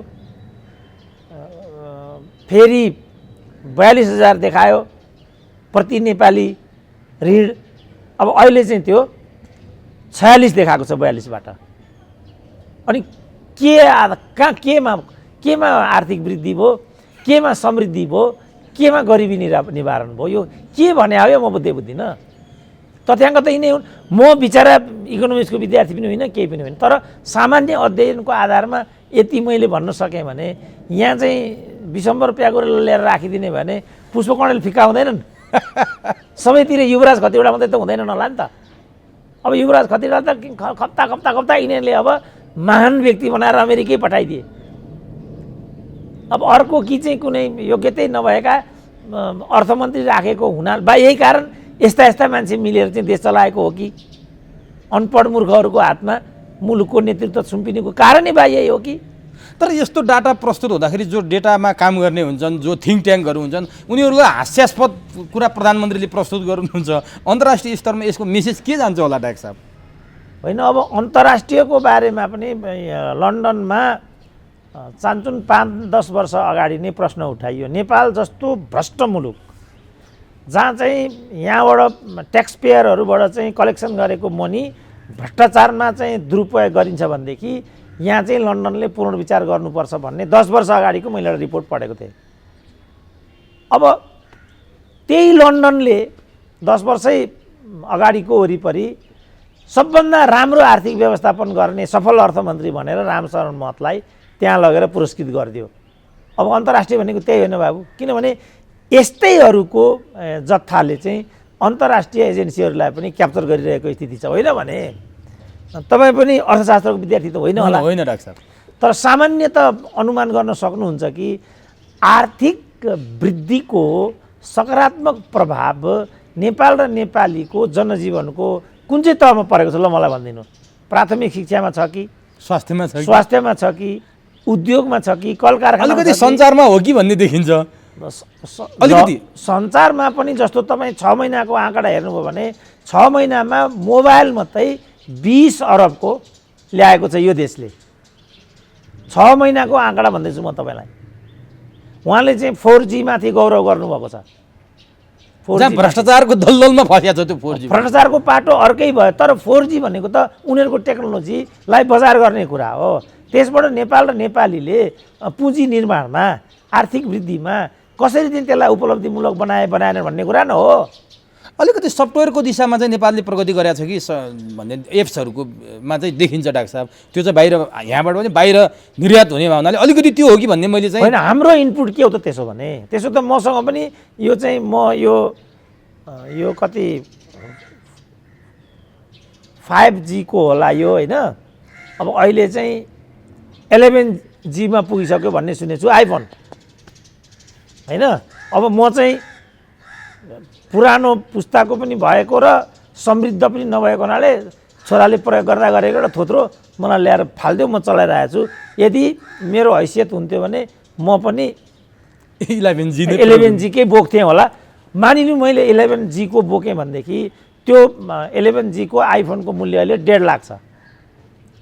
फेरि 42,000 देखायो प्रति नेपाली ऋण। अब अहिले चाहिँ त्यो 46 देखाएको छ 42बाट। अनि केमा आर्थिक वृद्धि भयो, केमा समृद्धि भयो, केमा गरिबी निवारण भयो, यो के भने हो म बुझ्दिनँ। तथ्याङ्क त यिनै हुन्। म बिचरा इकोनोमिक्सको विद्यार्थी पनि होइन, केही पनि होइन, तर सामान्य अध्ययनको आधारमा यति मैले भन्न सकेँ भने यहाँ चाहिँ विशम्बर प्याकुरो ल्याएर राखिदिने भने पुष्प कणेल फिक्का हुँदैनन्। सबैतिर युवराज खतिवडा मात्रै त हुँदैन होला नि त। अब युवराज खतिवडा त खप्ता यिनीहरूले अब महान व्यक्ति बनाएर अमेरिकै पठाइदिए। अब अर्को कि चाहिँ कुनै योग्यतै नभएका अर्थमन्त्री राखेको हुना बा यही कारण यस्ता मान्छे मिलेर चाहिँ देश चलाएको हो कि अनपढ मूर्खहरूको हातमा मुलुकको नेतृत्व सुम्पिनेको कारणै बा यही हो कि। तर यस्तो डाटा प्रस्तुत हुँदाखेरि जो डेटामा काम गर्ने हुन्छन्, जो थिङ्क ट्याङ्कहरू हुन्छन्, उनीहरूको हास्यास्पद कुरा प्रधानमन्त्रीले प्रस्तुत गर्नुहुन्छ। अन्तर्राष्ट्रिय स्तरमा यसको मेसेज के जान्छ होला डाक्टर साहब? होइन, अब अन्तर्राष्ट्रियको बारेमा पनि लन्डनमा चान्चुन 5-10 वर्ष अगाडि नै प्रश्न उठाइयो। नेपाल जस्तो भ्रष्ट मुलुक जहाँ चाहिँ यहाँबाट ट्याक्स पेयरहरूबाट चाहिँ कलेक्सन गरेको मनी भ्रष्टाचारमा चाहिँ दुरुपयोग गरिन्छ भनेदेखि यहाँ चाहिँ लन्डनले पुनर्विचार गर्नुपर्छ भन्ने 10 वर्ष अगाडिको मैले एउटा रिपोर्ट पढेको थिएँ। अब त्यही लन्डनले 10 वर्षै अगाडिको वरिपरि सबभन्दा राम्रो आर्थिक व्यवस्थापन गर्ने सफल अर्थमन्त्री भनेर रामशरण महतलाई त्यहाँ लगेर पुरस्कृत गरिदियो। अब अन्तर्राष्ट्रिय भनेको त्यही होइन बाबु, किनभने यस्तैहरूको जत्थाले चाहिँ अन्तर्राष्ट्रिय एजेन्सीहरूलाई पनि क्याप्चर गरिरहेको स्थिति छ। होइन भने तपाईँ पनि अर्थशास्त्रको विद्यार्थी त होइन होला? होइन डाक्टर साहब। तर सामान्य त अनुमान गर्न सक्नुहुन्छ कि आर्थिक वृद्धिको सकारात्मक प्रभाव नेपाल र नेपालीको जनजीवनको कुन चाहिँ तहमा परेको छ ल मलाई भनिदिनु। प्राथमिक शिक्षामा छ कि, स्वास्थ्यमा छ कि, उद्योगमा छ कि, कल कारखाना, अलिकति सञ्चारमा हो कि भन्ने देखिन्छ। अलिकति सञ्चारमा पनि जस्तो तपाईँ 6 महिनाको आँकडा हेर्नुभयो भने 6 महिनामा मोबाइल मात्रै 20 अरबको ल्याएको छ यो देशले। 6 महिनाको आँकडा भन्दैछु म तपाईँलाई। उहाँले चाहिँ 4G माथि गौरव गर्नुभएको छ। भ्रष्टाचारको दलदलमा फसिया छ त्यो 4G। भ्रष्टाचारको पाटो अर्कै भयो, तर 4G भनेको त उनीहरूको टेक्नोलोजीलाई बजार गर्ने कुरा हो। त्यसबाट नेपाल र नेपालीले पुँजी निर्माणमा, आर्थिक वृद्धिमा कसरी चाहिँ त्यसलाई उपलब्धिमूलक बनाएन भन्ने कुरा न हो। अलिकति सफ्टवेयरको दिशामा चाहिँ नेपालले प्रगति गरेको छ कि भन्ने एप्सहरूकोमा चाहिँ देखिन्छ डाक्टर साहब। त्यो चाहिँ बाहिर, यहाँबाट पनि बाहिर निर्यात हुने भावनाले अलिकति त्यो हो कि भन्ने मैले चाहिँ। होइन, हाम्रो इनपुट के हो त त्यसो भने? त्यसो त मसँग पनि यो चाहिँ म यो कति 5G को होला यो, होइन? अब अहिले चाहिँ 11G मा पुगिसक्यो भन्ने सुनेछु आइफोन, होइन? अब म चाहिँ पुरानो पुस्ताको पनि भएको र समृद्ध पनि नभएको हुनाले छोराले प्रयोग गर्दा गरेको एउटा थोत्रो मलाई ल्याएर फालिदियो, म चलाइरहेको छु। यदि मेरो हैसियत हुन्थ्यो भने म पनि 11G कै बोक्थेँ होला। मानिलिउँ मैले 11G को बोकेँ भनेदेखि त्यो 11G को आइफोनको मूल्य अहिले 1.5 लाख छ।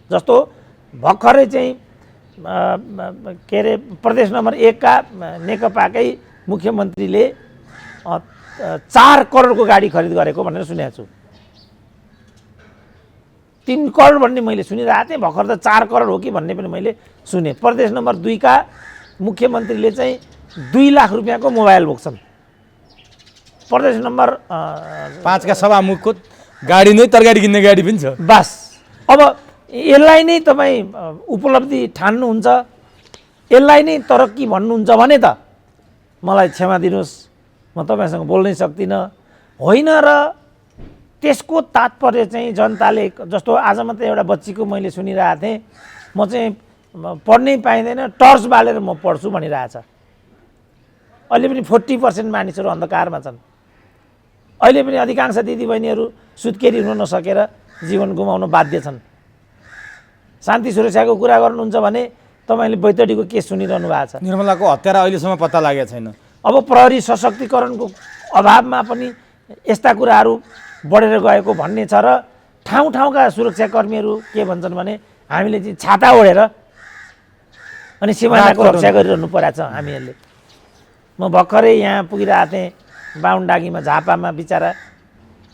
जस्तो भर्खरै चाहिँ के अरे प्रदेश नम्बर 1 का नेकपाकै मुख्यमन्त्रीले 4 करोडको गाडी खरिद गरेको भनेर सुनेको छु। 3 करोड भन्ने मैले सुनिरहेको थिएँ, भर्खर त 4 करोड हो कि भन्ने पनि मैले सुने। प्रदेश नम्बर 2 का मुख्यमन्त्रीले चाहिँ 2 लाख रुपियाँको मोबाइल बोक्छन्। प्रदेश नम्बर 5 का सभामुखको गाडी नै तरकारी किन्ने गाडी पनि छ। बस अब यसलाई नै तपाईँ उपलब्धि ठान्नुहुन्छ, यसलाई नै तरक्की भन्नुहुन्छ भने त मलाई क्षमा दिनुहोस्, म तपाईँसँग बोल्नै सक्दिनँ। होइन र त्यसको तात्पर्य चाहिँ जनताले जस्तो आज मात्रै एउटा बच्चीको मैले सुनिरहेको थिएँ, म चाहिँ पढ्नै पाइँदैन टर्च बालेर म पढ्छु भनिरहेछ। अहिले पनि 40% मानिसहरू अन्धकारमा छन्। अहिले पनि अधिकांश दिदीबहिनीहरू सुत्केरी हुन नसकेर जीवन गुमाउन बाध्य छन्। शान्ति सुरक्षाको कुरा गर्नुहुन्छ भने तपाईँले बैतडीको केस सुनिरहनु भएको छ। निर्मलाको हत्यारा अहिलेसम्म पत्ता लागेको छैन। अब प्रहरी सशक्तिकरणको अभावमा पनि यस्ता कुराहरू बढेर गएको भन्ने छ। र ठाउँ ठाउँका सुरक्षाकर्मीहरू के भन्छन् भने हामीले चाहिँ छाता ओढेर अनि सिमानाको रक्षा गरिरहनु परेको छ हामीहरूले। म भर्खरै यहाँ पुगिरहेको थिएँ बाहुनडाँगीमा झापामा बिचरा,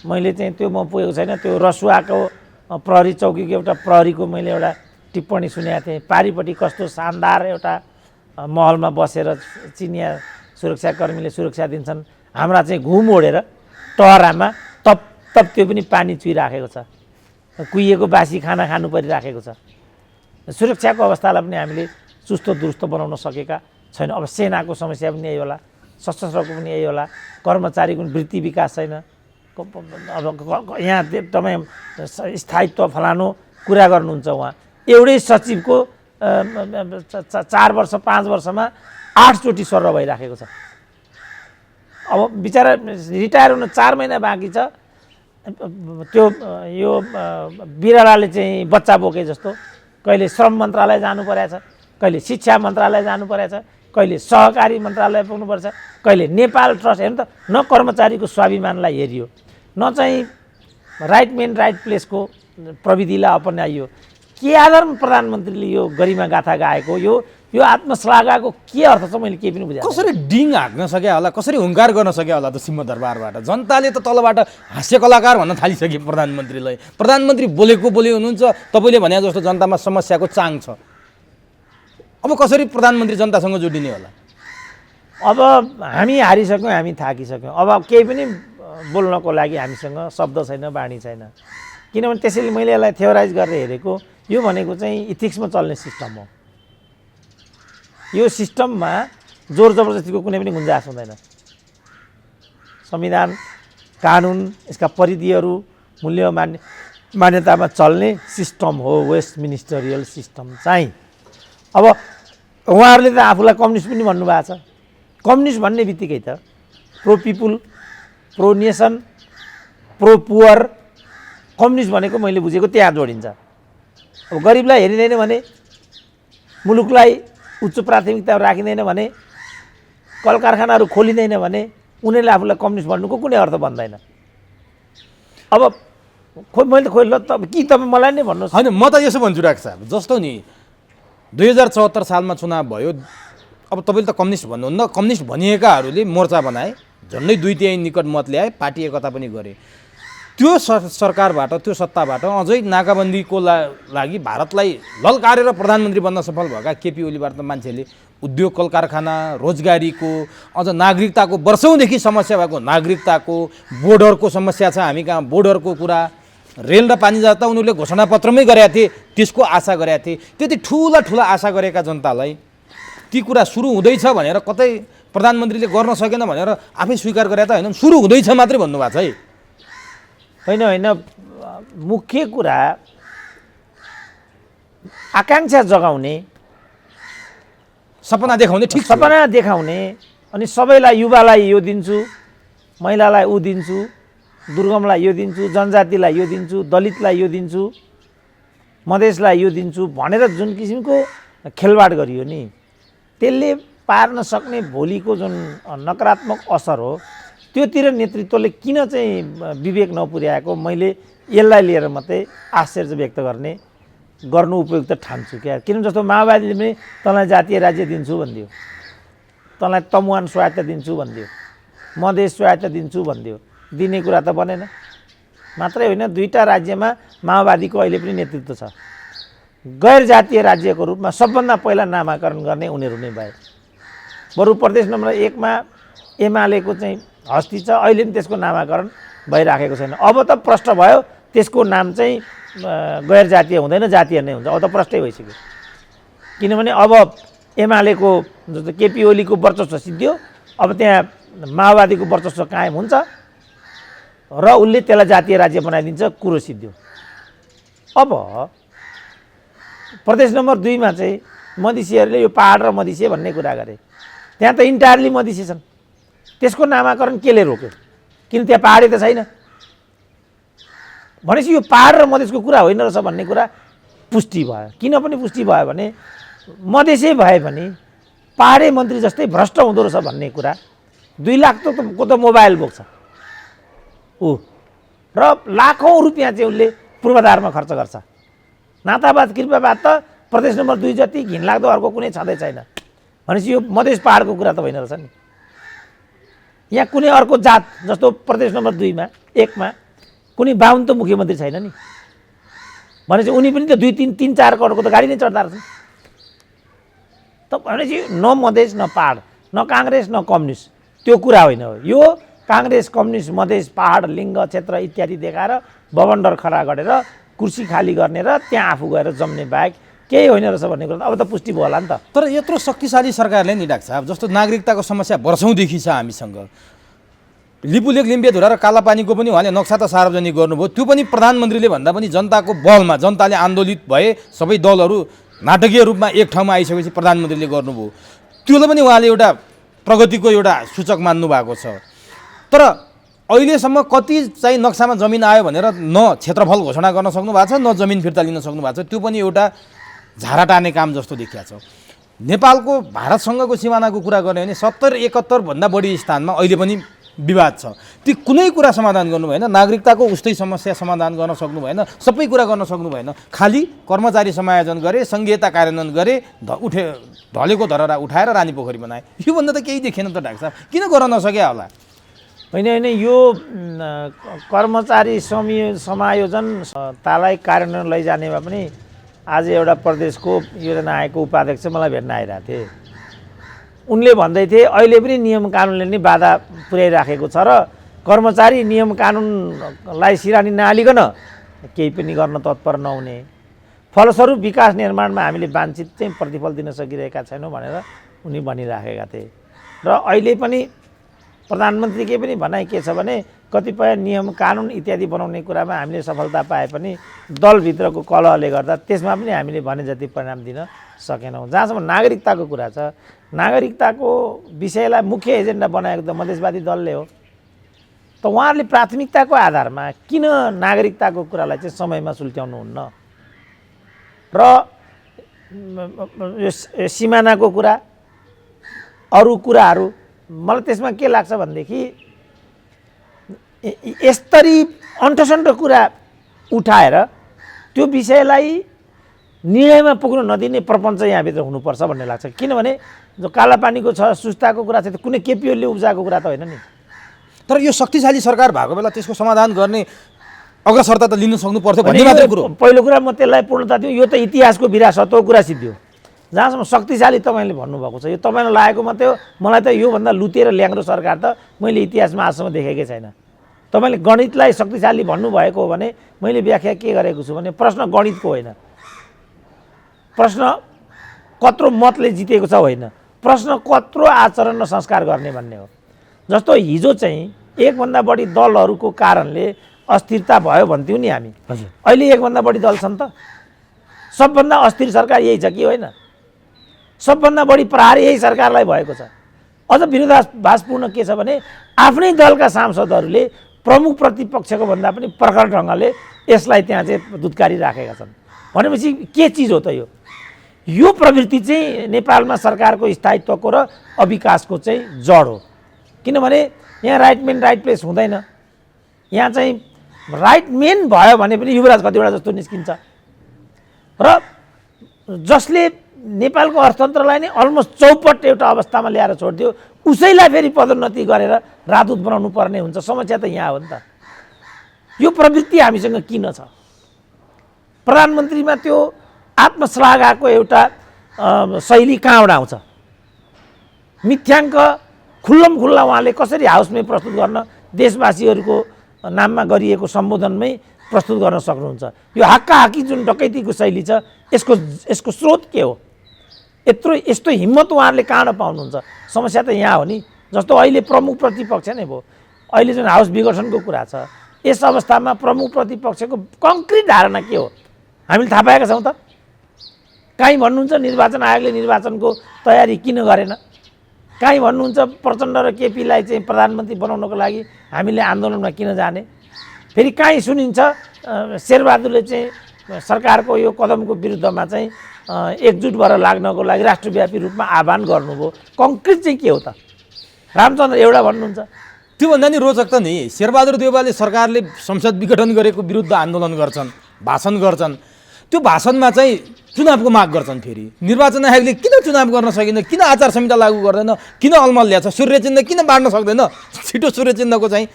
मैले चाहिँ त्यो म पुगेको छैन, त्यो रसुवाको प्रहरी चौकीको एउटा प्रहरीको मैले एउटा टिप्पणी सुनेको थिएँ। पारिपट्टि कस्तो शानदार एउटा महलमा बसेर चिनिया सुरक्षाकर्मीले सुरक्षा दिन्छन्, हाम्रा चाहिँ घुम ओढेर टहरामा तप तप त्यो पनि पानी चुइराखेको छ, कुहिएको बासी खाना खानु परिराखेको छ। सुरक्षाको अवस्थालाई पनि हामीले चुस्त दुरुस्त बनाउन सकेका छैन। अब सेनाको समस्या पनि यही होला, सशस्त्रको पनि यही होला, कर्मचारीको पनि वृत्ति विकास छैन। अब यहाँ तपाईँ स्थायित्व फलानु कुरा गर्नुहुन्छ, उहाँ एउटै सचिवको 4 वर्ष 5 वर्षमा 8 चोटि सर्र भइराखेको छ। अब बिचरा रिटायर हुन 4 महिना बाँकी छ। त्यो यो बिरालाले चाहिँ बच्चा बोके जस्तो कहिले श्रम मन्त्रालय जानु परेको छ, कहिले शिक्षा मन्त्रालय जानु परेको छ, कहिले सहकारी मन्त्रालय पुग्नुपर्छ, कहिले नेपाल ट्रस्ट। हेर्नु त, न कर्मचारीको स्वाभिमानलाई हेरियो, न चाहिँ राइट मेन राइट प्लेसको प्रविधिलाई अपनाइयो। के आधारमा प्रधानमन्त्रीले यो गरिमा गाथा गाएको, यो आत्मश्लाघाको के अर्थ छ मैले केही पनि बुझाएको। कसरी डिङ हाँक्न सक्यो होला, कसरी हुङ्कार गर्न सक्यो होला त सिंहदरबारबाट? जनताले त तलबाट हास्य कलाकार भन्न थालिसके प्रधानमन्त्रीलाई। प्रधानमन्त्री बोलेको बोले हुनुहुन्छ, तपाईँले भने जस्तो जनतामा समस्याको चाङ छ। अब कसरी प्रधानमन्त्री जनतासँग जोडिने होला? अब हामी हारिसक्यौँ, हामी थाकिसक्यौँ। अब केही पनि बोल्नको लागि हामीसँग शब्द छैन, बाणी छैन। किनभने त्यसैले मैले यसलाई थ्योराइज गरेर हेरेको, यो भनेको चाहिँ इथिक्समा चल्ने सिस्टम हो। यो सिस्टममा जोर जबरजस्तीको कुनै पनि गुन्जाइस हुँदैन। संविधान, कानुन, यसका परिधिहरू, मूल्य मान्यतामा चल्ने सिस्टम हो वेस्ट मिनिस्टरियल सिस्टम चाहिँ। अब उहाँहरूले त आफूलाई कम्युनिस्ट पनि भन्नुभएको छ। कम्युनिस्ट भन्ने बित्तिकै त pro people, pro nation, pro poor, communist भनेको मैले बुझेको त्यहाँ जोडिन्छ। अब गरिबलाई हेरिँदैन भने, मुलुकलाई उच्च प्राथमिकता राखिँदैन भने, कल कारखानाहरू खोलिँदैन भने उनीहरूले आफूलाई कम्युनिस्ट भन्नुको कुनै अर्थ बन्दैन। अब मैले ल कि तपाईँ मलाई नै भन्नुहोस्। होइन, म त यसो भन्छु डाक्टर साहब, जस्तो नि 2074 सालमा चुनाव भयो, अब तपाईँले त कम्युनिस्ट भन्नुहुन्न, कम्युनिस्ट भनिएकाहरूले मोर्चा बनाए, झन्डै 2/3 निकट मत ल्याए, पार्टी एकता पनि गरे। त्यो सरकारबाट, त्यो सत्ताबाट अझै नाकाबन्दीको लागि भारतलाई ललकारेर प्रधानमन्त्री बन्न सफल भएका केपी ओलीबाट त मान्छेले उद्योग, कल कारखाना, रोजगारीको, अझ नागरिकताको वर्षौँदेखि समस्या भएको नागरिकताको, बोर्डरको समस्या छ हामी कहाँ, बोर्डरको कुरा, रेल र पानी जाँदा उनीहरूले घोषणापत्रमै गरेका थिए, त्यसको आशा गरेका थिए। त्यति ठुला ठुला आशा गरेका जनतालाई ती कुरा सुरु हुँदैछ भनेर कतै प्रधानमन्त्रीले गर्न सकेन भनेर आफै स्वीकार गरे त होइन, सुरु हुँदैछ मात्रै भन्नुभएको छ है। होइन, मुख्य कुरा आकाङ्क्षा जगाउने, सपना देखाउने, ठिक सपना देखाउने, अनि सबैलाई, युवालाई यो दिन्छु, महिलालाई ऊ दिन्छु, दुर्गमलाई यो दिन्छु, जनजातिलाई यो दिन्छु, दलितलाई यो दिन्छु, मधेसलाई यो दिन्छु भनेर जुन किसिमको खेलवाड गरियो नि, त्यसले पार्न सक्ने भोलिको जुन नकारात्मक असर हो, त्योतिर नेतृत्वले किन चाहिँ विवेक नपुर्याएको, मैले यसलाई लिएर मात्रै आश्चर्य व्यक्त गर्नु उपयुक्त ठान्छु। क्या किन जस्तो माओवादीले पनि तँलाई जातीय राज्य दिन्छु भनिदियो, तँलाई तमुवान स्वायत्त दिन्छु भनिदियो, मधेस स्वायत्त दिन्छु भनिदियो, दिने कुरा त बनेन। मात्रै होइन, 2टा राज्यमा माओवादीको अहिले पनि नेतृत्व छ। गैर जातीय राज्यको रूपमा सबभन्दा पहिला नामाकरण गर्ने उनीहरू नै भए। बरु प्रदेश नम्बर 1 मा एमालेको चाहिँ हस्ती छ, अहिले पनि त्यसको नामाकरण भइराखेको छैन। अब त प्रष्ट भयो, त्यसको नाम चाहिँ गैर जातीय हुँदैन, जातीय नै हुन्छ। अब त प्रष्टै भइसक्यो, किनभने अब एमालेको जस्तो केपी ओलीको वर्चस्व सिद्धियो, अब त्यहाँ माओवादीको वर्चस्व कायम हुन्छ र उसले त्यसलाई जातीय राज्य बनाइदिन्छ, कुरो सिद्धियो। अब प्रदेश नम्बर 2 मा चाहिँ मधेसीहरूले यो पहाड र मधेसी भन्ने कुरा गरे। त्यहाँ त इन्टायरली मधेसी छन्, त्यसको नामाकरण केले रोक्यो? किन त्यहाँ पहाडै त छैन? भनेपछि यो पहाड र मधेसको कुरा होइन रहेछ भन्ने कुरा पुष्टि भयो। किन पनि पुष्टि भयो भने मधेसै भए पनि पहाडे मन्त्री जस्तै भ्रष्ट हुँदो रहेछ भन्ने कुरा। 2 लाख को त मोबाइल बोक्छ ऊ, र लाखौँ रुपियाँ चाहिँ उसले पूर्वाधारमा खर्च गर्छ। नातावाद कृपावाद त प्रदेश नम्बर 2 जति घिनलाग्दो अर्को कुनै छँदै छैन। भनेपछि यो मधेस पहाडको कुरा त होइन रहेछ नि। यहाँ कुनै अर्को जात जस्तो प्रदेश नम्बर 2 मा 1 मा कुनै बाहुन त मुख्यमन्त्री छैन नि। भनेपछि उनी पनि त 2-3-4 करोडको त गाडी नै चढ्दा रहेछन्। त भनेपछि न मधेस न पहाड, न काङ्ग्रेस न कम्युनिस्ट, त्यो कुरा होइन हो। यो काङ्ग्रेस कम्युनिस्ट मधेस पहाड लिङ्ग क्षेत्र इत्यादि देखाएर बबन्डर खडा गरेर कुर्सी खाली गर्ने र त्यहाँ आफू गएर जम्ने बाहेक केही होइन रहेछ भन्ने कुरा अब त पुष्टि भयो होला नि त। तर यत्रो शक्तिशाली सरकारले नि डाक्टर साहब, जस्तो नागरिकताको समस्या वर्षौँदेखि छ हामीसँग, लिपुलेख लिम्बेधुरा र कालापानीको पनि उहाँले नक्सा त सार्वजनिक गर्नुभयो, त्यो पनि प्रधानमन्त्रीले भन्दा पनि जनताको बलमा, जनताले आन्दोलित भए सबै दलहरू नाटकीय रूपमा एक ठाउँमा आइसकेपछि प्रधानमन्त्रीले गर्नुभयो, त्यसले पनि उहाँले एउटा प्रगतिको एउटा सूचक मान्नु भएको छ। तर अहिलेसम्म कति चाहिँ नक्सामा जमिन आयो भनेर न क्षेत्रफल घोषणा गर्न सक्नु भएको छ, न जमिन फिर्ता लिन सक्नु भएको छ, त्यो पनि एउटा झारा टार्ने काम जस्तो देखिया छ। नेपालको भारतसँगको सिमानाको कुरा गर्ने भने 70-71 भन्दा बढी स्थानमा अहिले पनि विवाद छ। ती कुनै कुरा समाधान गर्नु भएन, नागरिकताको उस्तै समस्या समाधान गर्न सक्नु भएन, सबै कुरा गर्न सक्नु भएन, खालि कर्मचारी समायोजन गरे, संघीयता कार्यान्वयन गरे, ढलेको धरहरा उठाएर रानी पोखरी बनाए। योभन्दा त केही देखेन त डाक्टर साहब, किन गर्न नसक्या होला? होइन, यो कर्मचारी समायोजन तालाई कार्यान्वयन लैजानेमा पनि आज एउटा प्रदेशको योजना आएको उपाध्यक्ष मलाई भेट्न आइरहेको थिए। उनले भन्दै थिए अहिले पनि नियम कानुनले नै बाधा पुर्याइराखेको छ र कर्मचारी नियम कानुनलाई सिरानी नहालिकन केही पनि गर्न तत्पर नहुने, फलस्वरूप विकास निर्माणमा हामीले वाञ्छित चाहिँ प्रतिफल दिन सकिरहेका छैनौँ भनेर उनी भनिराखेका थिए। र अहिले पनि प्रधानमन्त्रीकै पनि भनाइ के छ भने कतिपय नियम कानुन इत्यादि बनाउने कुरामा हामीले सफलता पाए पनि दलभित्रको कलहले गर्दा त्यसमा पनि हामीले भने जति परिणाम दिन सकेनौँ। जहाँसम्म नागरिकताको कुरा छ, नागरिकताको विषयलाई मुख्य एजेन्डा बनाएको त मधेसवादी दलले हो। त उहाँहरूले प्राथमिकताको आधारमा किन नागरिकताको कुरालाई चाहिँ समयमा सुल्झाउनुहुन्न र सिमानाको कुरा अरू कुराहरू, मलाई त्यसमा के लाग्छ भनेदेखि यस्तरी अन्टसन्ट कुरा उठाएर त्यो विषयलाई निर्णयमा पुग्न नदिने प्रपञ्च यहाँभित्र हुनुपर्छ भन्ने लाग्छ। किनभने जो कालापानीको छ, सुस्ताको कुरा छ, कुनै केपी ओलीले उब्जाएको कुरा त होइन नि। तर यो शक्तिशाली सरकार भएको बेला त्यसको समाधान गर्ने अग्रसरता त लिन सक्नु पर्थ्यो भन्ने मात्रै कुरो। पहिलो कुरा म त्यसलाई पूर्णता दिउँ, यो त इतिहासको विरासत हो, कुरा सिद्धियो। जहाँसम्म शक्तिशाली तपाईँले भन्नुभएको छ, यो तपाईँलाई लागेको मात्रै हो। मलाई त योभन्दा लुतेर ल्याङ्ग्रो सरकार त मैले इतिहासमा आजसम्म देखेकै छैन। तपाईँले गणितलाई शक्तिशाली भन्नुभएको हो भने मैले व्याख्या के गरेको छु भने प्रश्न गणितको होइन, प्रश्न कत्रो मतले जितेको छ होइन, प्रश्न कत्रो आचरण र संस्कार गर्ने भन्ने हो। जस्तो हिजो चाहिँ एकभन्दा बढी दलहरूको कारणले अस्थिरता भयो भन्थ्यौँ नि हामी, अहिले एकभन्दा बढी दल छन् त। सबभन्दा अस्थिर सरकार यही छ कि होइन? सबभन्दा बढी प्रहार यही सरकारलाई भएको छ। अझ विरोधाभासपूर्ण के छ भने आफ्नै दलका सांसदहरूले प्रमुख प्रतिपक्षको भन्दा पनि प्रखर ढङ्गले यसलाई त्यहाँ चाहिँ दुत्कारी राखेका छन्। भनेपछि के चिज हो त यो? यो प्रवृत्ति चाहिँ नेपालमा सरकारको स्थायित्वको र अविकासको चाहिँ जड हो। किनभने यहाँ राइट मेन राइट प्लेस हुँदैन। यहाँ चाहिँ राइट मेन भयो भने पनि युवराज कतिवटा जस्तो निस्किन्छ र जसले नेपालको अर्थतन्त्रलाई नै अलमोस्ट चौपट एउटा अवस्थामा ल्याएर छोडिदियो, उसैलाई फेरि पदोन्नति गरेर राजदूत बनाउनु पर्ने हुन्छ। समस्या त यहाँ हो नि त। यो प्रवृत्ति हामीसँग किन छ? प्रधानमन्त्रीमा त्यो आत्मश्लाघाको एउटा शैली कहाँबाट आउँछ? मिथ्याङ्क खुल्ला उहाँले कसरी हाउसमै प्रस्तुत गर्न देशवासीहरूको नाममा गरिएको सम्बोधनमै प्रस्तुत गर्न सक्नुहुन्छ। यो हाक्काहाक्की जुन डकैतीको शैली छ यसको स्रोत के हो? यस्तो हिम्मत उहाँहरूले कहाँ पाउनुहुन्छ? समस्या त यहाँ हो नि। जस्तो अहिले प्रमुख प्रतिपक्ष नै भयो, अहिले जुन हाउस विघटनको कुरा छ यस अवस्थामा प्रमुख प्रतिपक्षको कङ्क्रिट धारणा के हो हामीले थाहा पाएका छौँ त? काहीँ भन्नुहुन्छ निर्वाचन आयोगले निर्वाचनको तयारी किन गरेन, काहीँ भन्नुहुन्छ प्रचण्ड र केपीलाई चाहिँ प्रधानमन्त्री बनाउनको लागि हामीले आन्दोलनमा किन जाने, फेरि काहीँ सुनिन्छ शेरबहादुरले चाहिँ सरकारको यो कदमको विरुद्धमा चाहिँ एकजुट भएर लाग्नको लागि राष्ट्रव्यापी रूपमा आह्वान गर्नुभयो। कङ्क्रिट चाहिँ के हो त? रामचन्द्र एउटा भन्नुहुन्छ। त्योभन्दा नि रोचक त नि शेरबहादुर देउवाले सरकारले संसद विघटन गरेको विरुद्ध आन्दोलन गर्छन्, भाषण गर्छन्। त्यो भाषणमा चाहिँ चुनावको माग गर्छन्। फेरि निर्वाचन आयोगले किन चुनाव गर्न सकिँदैन, किन आचार संहिता लागू गर्दैन, किन अलमल ल्याछ, सूर्यचिन्ह किन बाँड्न सक्दैन, छिटो सूर्यचिन्हको चाहिँ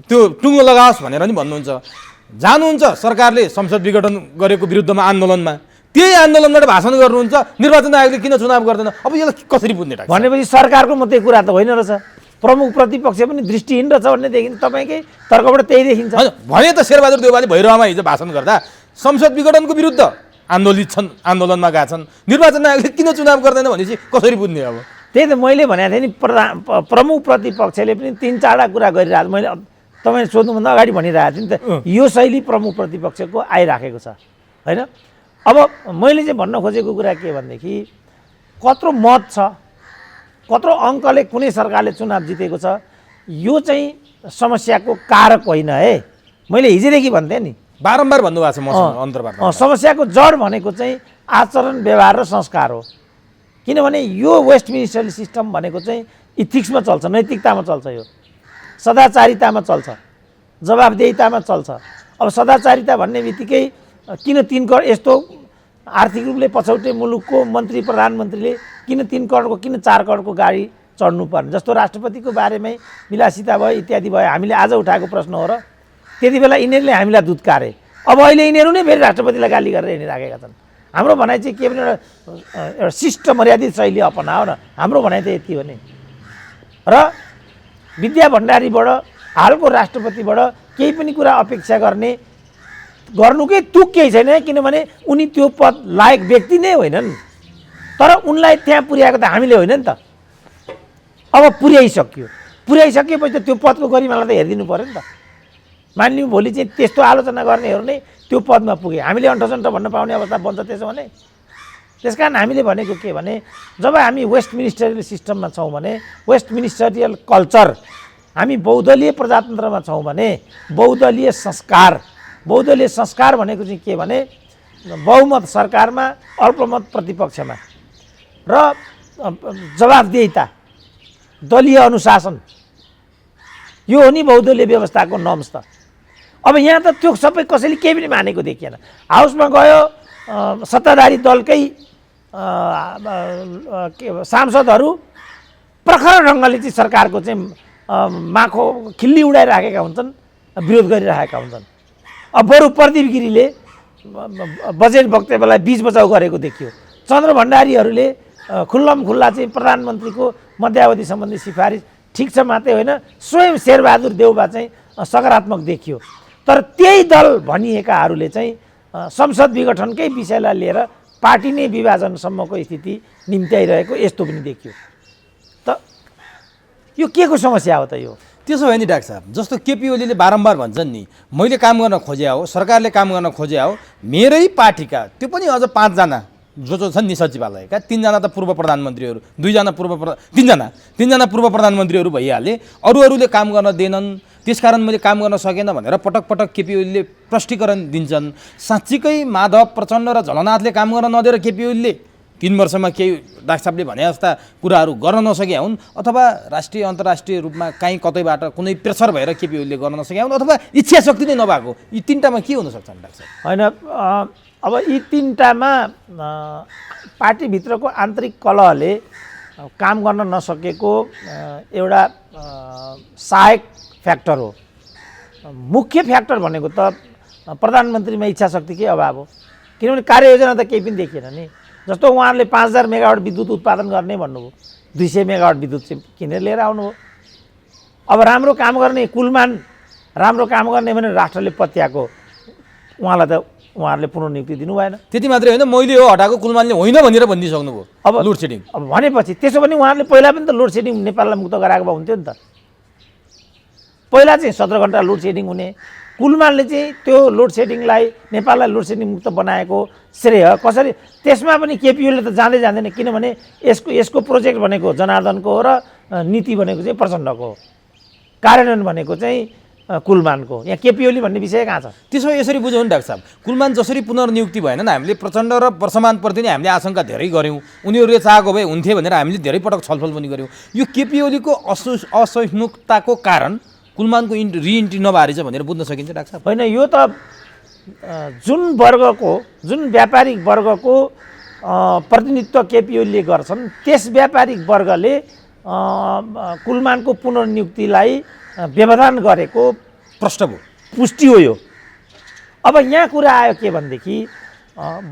त्यो टुङ्गो लगाओस् भनेर नि भन्नुहुन्छ। जानुहुन्छ सरकारले संसद विघटन गरेको विरुद्धमा आन्दोलनमा, त्यही आन्दोलनबाट भाषण गर्नुहुन्छ निर्वाचन आयोगले किन चुनाव गर्दैन। अब यसलाई कसरी बुझ्ने डाक्टर? भनेपछि सरकारको मात्रै कुरा त होइन रहेछ, प्रमुख प्रतिपक्ष पनि दृष्टिहीन रहेछ भन्ने देखिन्छ। तपाईँकै तर्कबाट त्यही देखिन्छ। भने त शेरबहादुर देउवाले भैरवमा हिजो भाषण गर्दा संसद विघटनको विरुद्ध आन्दोलित छन्, आन्दोलनमा गएछन्, निर्वाचन आयोगले किन चुनाव गर्दैन भनेपछि कसरी बुझ्ने? अब त्यही त मैले भनेको थिएँ नि, प्रमुख प्रतिपक्षले पनि 3-4 कुरा गरिरहेको। मैले तपाईँ सोध्नुभन्दा अगाडि भनिरहेको थिएँ नि त, यो शैली प्रमुख प्रतिपक्षको आइराखेको छ होइन। अब मैले चाहिँ भन्न खोजेको कुरा के भनेदेखि कत्रो मत छ, कत्रो अङ्कले कुनै सरकारले चुनाव जितेको छ, यो चाहिँ समस्याको कारक होइन है। मैले हिजोदेखि भन्थेँ नि, बारम्बार भन्नुभएको छ मसँग अन्तर्वार्ता। समस्याको जड भनेको चाहिँ आचरण, व्यवहार र संस्कार हो। किनभने यो वेस्टमिनिस्टर सिस्टम भनेको चाहिँ इथिक्समा चल्छ, नैतिकतामा चल्छ, यो सदाचारितामा चल्छ, जवाबदेहितामा चल्छ। अब सदाचारिता भन्ने बित्तिकै किन 3 करोड यस्तो आर्थिक रूपले पछौटे मुलुकको मन्त्री प्रधानमन्त्रीले किन 3 करोडको किन 4 करोडको गाडी चढ्नुपर्ने? जस्तो राष्ट्रपतिको बारेमै विलासिता भयो इत्यादि भयो, हामीले आज उठाएको प्रश्न हो र त्यति बेला यिनीहरूले हामीलाई दुत्कारे। अब अहिले यिनीहरू नै फेरि राष्ट्रपतिलाई गाली गरेर हिँडिराखेका छन्। हाम्रो भनाइ चाहिँ के भने एउटा शिष्ट मर्यादित शैली अपनाओ न, हाम्रो भनाइ त यति हो नि। र विद्या भण्डारीबाट हालको राष्ट्रपतिबाट केही पनि कुरा अपेक्षा गर्नुकै तुक केही छैन, किनभने उनी त्यो पद लायक व्यक्ति नै होइनन्। तर उनलाई त्यहाँ पुर्याएको त हामीले होइन नि त। अब पुर्याइसकेपछि त त्यो पदको गरिमालाई त हेरिदिनु पऱ्यो नि त। मानिलिउँ भोलि चाहिँ त्यस्तो आलोचना गर्नेहरू नै त्यो पदमा पुगे, हामीले अन्ठसन्ठ भन्न पाउने अवस्था बन्छ त्यसो भने। त्यसकारण हामीले भनेको के भने, जब हामी वेस्ट मिनिस्टरियल सिस्टममा छौँ भने, वेस्ट मिनिस्टरियल कल्चर, हामी बहुदलीय प्रजातन्त्रमा छौँ भने बहुदलीय संस्कार भनेको चाहिँ के भने बहुमत सरकारमा, अल्पमत प्रतिपक्षमा र जवाबदेहिता, दलीय अनुशासन, यो हो नि बहुदलीय व्यवस्थाको नर्म्स त। अब यहाँ त त्यो सबै कसैले केही पनि मानेको देखिएन। हाउसमा गयो सत्ताधारी दलकै सांसदहरू प्रखर ढङ्गले चाहिँ सरकारको चाहिँ माखो खिल्ली उडाइराखेका हुन्छन्, विरोध गरिरहेका हुन्छन्। अब बरु प्रदीप गिरीले बजेट वक्तव्यलाई बीच बचाउ गरेको देखियो। चन्द्र भण्डारीहरूले खुल्ला चाहिँ प्रधानमन्त्रीको मध्यावधि सम्बन्धी सिफारिस ठिक छ मात्रै होइन, स्वयं शेरबहादुर देउवा चाहिँ सकारात्मक देखियो। तर त्यही दल भनिएकाहरूले चाहिँ संसद विघटनकै विषयलाई लिएर पार्टी नै विभाजनसम्मको स्थिति निम्त्याइरहेको यस्तो पनि देखियो। त यो के को समस्या हो त? यो त्यसो भयो नि डाक्टर साहब, जस्तो केपी ओलीले बारम्बार भन्छन् नि, मैले काम गर्न खोजे हो, सरकारले काम गर्न खोजे हो, मेरै पार्टीका त्यो पनि अझ 5 जना जो छन् नि सचिवालयका, 3 जना त पूर्व प्रधानमन्त्रीहरू, 2 जना तीन जना पूर्व प्रधानमन्त्रीहरू भइहाले, अरूले काम गर्न दिएनन्, त्यसकारण मैले काम गर्न सकेन भनेर पटक पटक केपी ओलीले प्रष्टीकरण दिन्छन्। साँच्चीकै माधव प्रचण्ड र झलनाथले काम गर्न नदिएर केपी ओलीले 3 वर्षमा केही डाक्टर साहबले भने जस्ता कुराहरू गर्न नसकेका हुन्, अथवा राष्ट्रिय अन्तर्राष्ट्रिय रूपमा कहीँ कतैबाट कुनै प्रेसर भएर केपी ओलीले गर्न नसकेका हुन्, अथवा इच्छा शक्ति नै नभएको, यी 3टामा के हुन सक्छ डाक्टर साहब? होइन, अब यी 3टामा पार्टीभित्रको आन्तरिक कलहले काम गर्न नसकेको एउटा सहायक फ्याक्टर हो। मुख्य फ्याक्टर भनेको त प्रधानमन्त्रीमा इच्छा शक्तिकै अभाव हो, किनभने कार्ययोजना त केही पनि देखिएन नि। जस्तो उहाँहरूले 5000 मेगावाट विद्युत उत्पादन गर्ने भन्नुभयो, 200 मेगावाट विद्युत चाहिँ किनेर लिएर आउनुभयो। अब राम्रो काम गर्ने कुलमान राम्रो काम गर्ने भने राष्ट्रले पत्याएको उहाँलाई त उहाँहरूले पुनर्नियुक्ति दिनु भएन। त्यति मात्रै होइन, मैले हो हटाएको कुलमानले होइन भनेर भनिदिइसक्नुभयो। अब लोड सेडिङ अब भनेपछि त्यसो भने उहाँहरूले पहिला पनि त लोड सेडिङ नेपाललाई मुक्त गराएको भए हुन्थ्यो नि त। पहिला चाहिँ 17 घण्टा लोड सेडिङ हुने, कुलमानले चाहिँ त्यो लोड सेडिङलाई नेपाललाई लोड सेडिङ मुक्त बनाएको श्रेय कसरी, त्यसमा पनि केपिओले त जाँदै जाँदैन, किनभने यसको प्रोजेक्ट भनेको जनार्दनको हो र नीति भनेको चाहिँ प्रचण्डको हो, कार्यान्वयन भनेको चाहिँ कुलमानको। यहाँ केपिओली भन्ने विषय कहाँ छ? त्यसो यसरी बुझौँ नि डाक्टर साहब, कुलमान जसरी पुनर्नियुक्ति भएन नि, हामीले प्रचण्ड र वर्षमानप्रति नै हामीले आशंका धेरै गऱ्यौँ, उनीहरूले चाहेको भए हुन्थे भनेर हामीले धेरै पटक छलफल पनि गऱ्यौँ। यो केपिओलीको असहिष्णुताको कारण कुलमानको रिइन्ट्री नभएर छ भनेर बुझ्न सकिन्छ डाक्टर साहब? होइन, यो त जुन व्यापारिक वर्गको प्रतिनिधित्व केपिओलीले गर्छन्, त्यस व्यापारिक वर्गले कुलमानको पुनर्नियुक्तिलाई व्यवधान गरेको प्रश्न भयो, पुष्टि हो यो। अब यहाँ कुरा आयो के भनेदेखि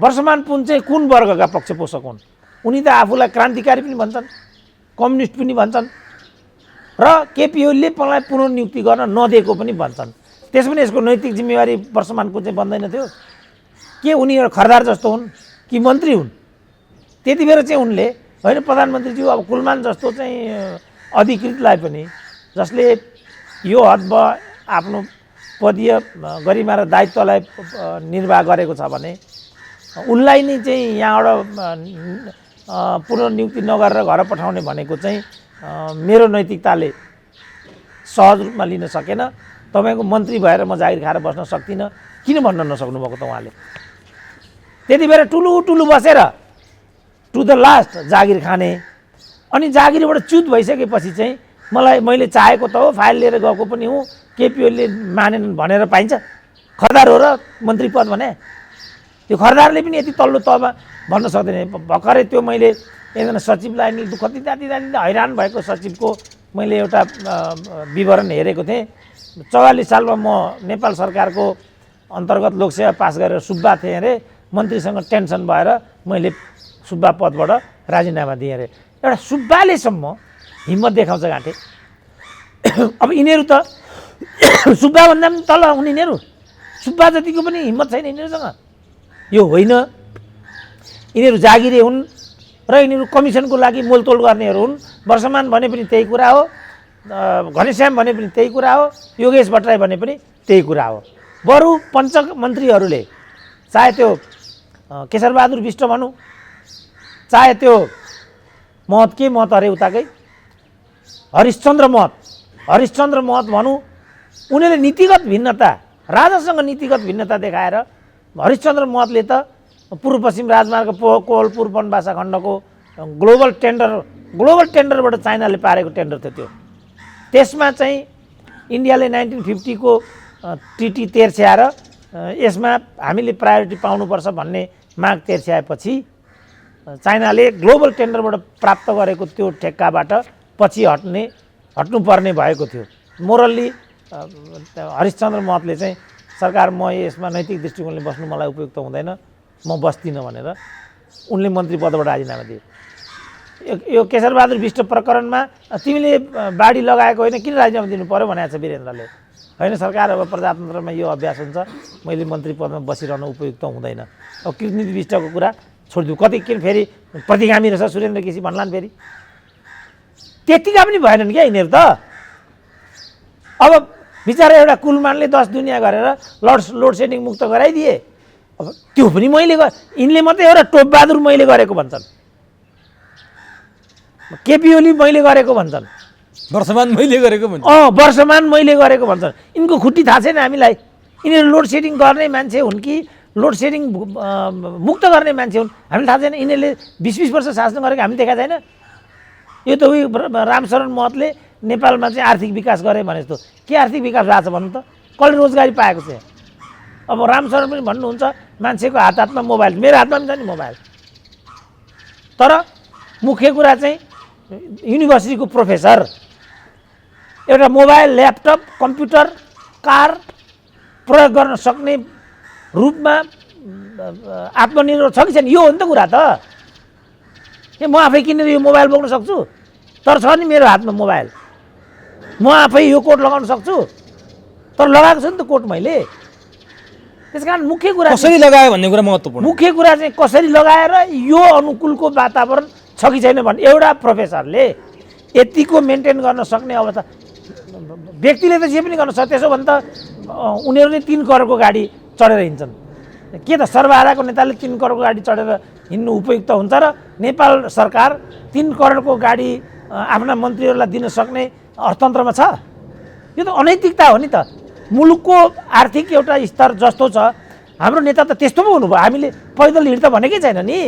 वर्षमान पुन चाहिँ कुन वर्गका पक्षपोषक हुन्? उनी त आफूलाई क्रान्तिकारी पनि भन्छन्, कम्युनिस्ट पनि भन्छन् र केपिओलीले मलाई पुनर्नियुक्ति गर्न नदिएको पनि भन्छन्। त्यसो भने यसको नैतिक जिम्मेवारी वर्षमान पुन चाहिँ बन्दैन थियो? के उनीहरू खरदार जस्तो हुन् कि मन्त्री हुन्? त्यति बेर चाहिँ उनले होइन प्रधानमन्त्रीज्यू, अब कुलमान जस्तो चाहिँ अधिकृतलाई पनि जसले यो हदमा आफ्नो पदीय गरिमा र दायित्वलाई निर्वाह गरेको छ भने उनलाई नै चाहिँ यहाँबाट पुनर्नियुक्ति नगरेर घर पठाउने भनेको चाहिँ मेरो नैतिकताले सहज रूपमा लिन सकेन। तपाईँको मन्त्री भएर म जागिर खाएर बस्न सक्दिनँ, किन भन्न नसक्नुभएको त उहाँले? त्यति बेर टुलु बसेर टु द लास्ट जागिर खाने, अनि जागिरबाट च्युत भइसकेपछि चाहिँ मैले चाहेको त हो, फाइल लिएर गएको पनि हुँ, केपिओलीले मानेन भनेर पाइन्छ? खरदार हो र मन्त्री पद भने? त्यो खरदारले पनि यति तल्लो तहमा भन्न सक्दैन। भर्खरै त्यो मैले एकजना सचिवलाई नि दुःख दिँदा हैरान भएको सचिवको मैले एउटा विवरण हेरेको थिएँ। 44 सालमा म नेपाल सरकारको अन्तर्गत लोकसेवा पास गरेर सुब्बा थिएँ अरे, मन्त्रीसँग टेन्सन भएर मैले सुब्बा पदबाट राजीनामा दिएँ अरे। एउटा सुब्बालेसम्म हिम्मत देखाउँछ गाँठे। अब यिनीहरू त सुब्बाभन्दा पनि तल हुने यिनीहरू, सुब्बा जतिको पनि हिम्मत छैन यिनीहरूसँग। यो होइन, यिनीहरू जागिरे हुन् र यिनीहरू कमिसनको लागि मोलतोल गर्नेहरू हुन्। वर्षमान भने पनि त्यही कुरा हो, घनश्याम भने पनि त्यही कुरा हो, योगेश भट्टराई भने पनि त्यही कुरा हो। बरु पञ्च मन्त्रीहरूले चाहे त्यो केशरबहादुर विष्ट भनौँ, चाहे त्यो महत के महत अरे उताकै हरिश्चन्द्र महत भनौँ, उनीहरूले नीतिगत भिन्नता, राजासँग नीतिगत भिन्नता देखाएर हरिश्चन्द्र महतले त पूर्व पश्चिम राजमार्ग कोवलपुर वनवासा खण्डको ग्लोबल टेन्डरबाट चाइनाले पारेको टेन्डर थियो त्यो। त्यसमा चाहिँ इन्डियाले 1950 को टिटी तेर्स्याएर यसमा हामीले प्रायोरिटी पाउनुपर्छ भन्ने माग तेर्स्याएपछि चाइनाले ग्लोबल टेन्डरबाट प्राप्त गरेको त्यो ठेक्काबाट पछि हट्नुपर्ने भएको थियो। मोरल्ली हरिश्चन्द्र महतले चाहिँ सरकार म यसमा नैतिक दृष्टिकोणले बस्नु मलाई उपयुक्त हुँदैन, म बस्दिनँ भनेर उनले मन्त्री पदबाट राजीनामा दिए। यो केशरबहादुर विष्ट प्रकरणमा तिमीले बाढी लगाएको होइन, किन राजीनामा दिनु पर्यो भनेको छ वीरेन्द्रले। होइन, सरकार अब प्रजातन्त्रमा यो अभ्यास हुन्छ, मैले मन्त्री पदमा बसिरहनु उपयुक्त हुँदैन। अब कृष्णनीति विष्टको कुरा छोडिदिउँ, कति किन फेरि प्रतिगामी रहेछ सुरेन्द्र केसी भन्लान् फेरि। त्यतिका पनि भएनन् क्या यिनीहरू त। अब बिचरा एउटा कुलमानले 10 दुनियाँ गरेर लोड सेडिङ मुक्त गराइदिए। अब त्यो पनि यिनले मात्रै एउटा टोपबहादुर मैले गरेको भन्छन्, केपिओली मैले गरेको भन्छन्, वर्षमान मैले गरेको भन्छन्, वर्षमान मैले गरेको भन्छन्। यिनको खुट्टी थाहा छैन हामीलाई। यिनीहरू लोड सेडिङ गर्ने मान्छे हुन् कि लोड सेडिङ मुक्त गर्ने मान्छे हुन् हामीलाई थाहा छैन। यिनीहरूले 20-20 वर्ष शासन गरेको हामी देखाएको छैन। यो त उही रामशरण महतले नेपालमा चाहिँ आर्थिक विकास गरे भने जस्तो के आर्थिक विकास भएको छ भन्नु त? कसले रोजगारी पाएको छ? अब रामशरण पनि भन्नुहुन्छ मान्छेको हातमा मोबाइल, मेरो हातमा पनि छ नि मोबाइल। तर मुख्य कुरा चाहिँ युनिभर्सिटीको प्रोफेसर एउटा मोबाइल, ल्यापटप, कम्प्युटर, कार प्रयोग गर्न सक्ने रूपमा आत्मनिर्भर छ कि छैन, यो हो नि त कुरा त। म आफै किनेर यो मोबाइल बोक्न सक्छु, तर छ नि मेरो हातमा मोबाइल, म आफै यो कोट लगाउन सक्छु, तर लगाएको छु नि त कोट मैले। त्यसकारण मुख्य कुरा कसरी लगायो भन्ने कुरा महत्त्वपूर्ण। मुख्य कुरा चाहिँ कसरी लगाएर यो अनुकूलको वातावरण छ कि छैन भन्ने। एउटा प्रोफेसरले यतिको मेन्टेन गर्न सक्ने अवस्था, व्यक्तिले त जे पनि गर्न सक्छ। त्यसो भने त उनीहरूले 3 करोडको गाडी चढेर हिँड्छन्। के त सर्वहाराको नेताले 3 करोडको गाडी चढेर हिँड्नु उपयुक्त हुन्छ र नेपाल सरकार 3 करोडको गाडी आफ्ना मन्त्रीहरूलाई दिन सक्ने अर्थतन्त्रमा छ? यो त अनैतिकता हो नि त। मुलुकको आर्थिक एउटा स्तर जस्तो छ, हाम्रो नेता त त्यस्तो पो हुनुभयो। हामीले पैदल हिँड त भनेकै छैन नि,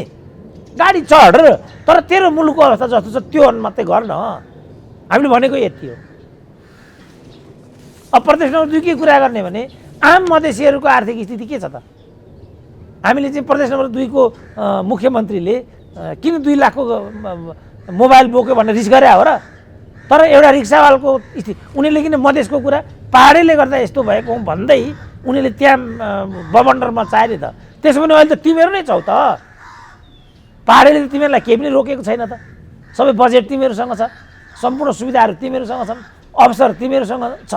गाडी चढ, तर तेरो मुलुकको अवस्था जस्तो छ त्यो मात्रै गर न। हामीले भनेको यति हो। अब प्रदेश नम्बर 2 की कुरा गर्ने भने आम मधेसीहरूको आर्थिक स्थिति के छ त? हामीले चाहिँ प्रदेश नम्बर 2 को मुख्यमन्त्रीले किन 2 लाखको मोबाइल बोक्यो भनेर रिस गरे हो र? तर एउटा रिक्सावालको स्थिति, उनीहरूले किन मधेसको कुरा पहाडैले गर्दा यस्तो भएको भन्दै उनीहरूले त्यहाँ बबन्डरमा चाहे नि त। त्यसो भने अहिले त तिमीहरू नै छौ त। पहाडैले त तिमीहरूलाई केही पनि रोकेको छैन त। सबै बजेट तिमीहरूसँग छ, सम्पूर्ण सुविधाहरू तिमीहरूसँग छन्, अवसर तिमीहरूसँग छ।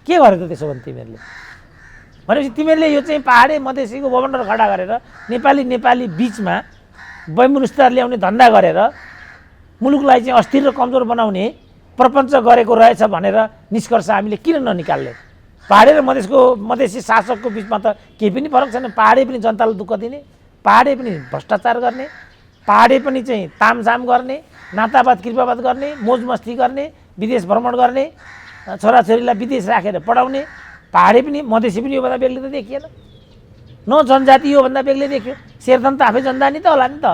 के गर्यो त त्यसो भने तिमीहरूले? भनेपछि तिमीहरूले यो चाहिँ पहाडे मधेसीको बबन्डर खडा गरेर नेपाली बिचमा वैमनस्यता ल्याउने धन्दा गरेर मुलुकलाई चाहिँ अस्थिर र कमजोर बनाउने प्रपञ्च गरेको रहेछ भनेर निष्कर्ष हामीले किन ननिकाल्ने? पहाडे र मधेसी शासकको बिचमा त केही पनि फरक छैन। पहाडे पनि जनतालाई दुःख दिने, पहाडे पनि भ्रष्टाचार गर्ने, पहाडे पनि चाहिँ तामझाम गर्ने, नातावाद कृपावाद गर्ने, मोज मस्ती गर्ने, विदेश भ्रमण गर्ने, छोराछोरीलाई विदेश राखेर पढाउने। पहाडे पनि मधेसी पनि योभन्दा बेग्लै त देखिएन। न जनजाति योभन्दा बेग्लै देखियो। शेरधन त आफै जनजाति त होला नि त।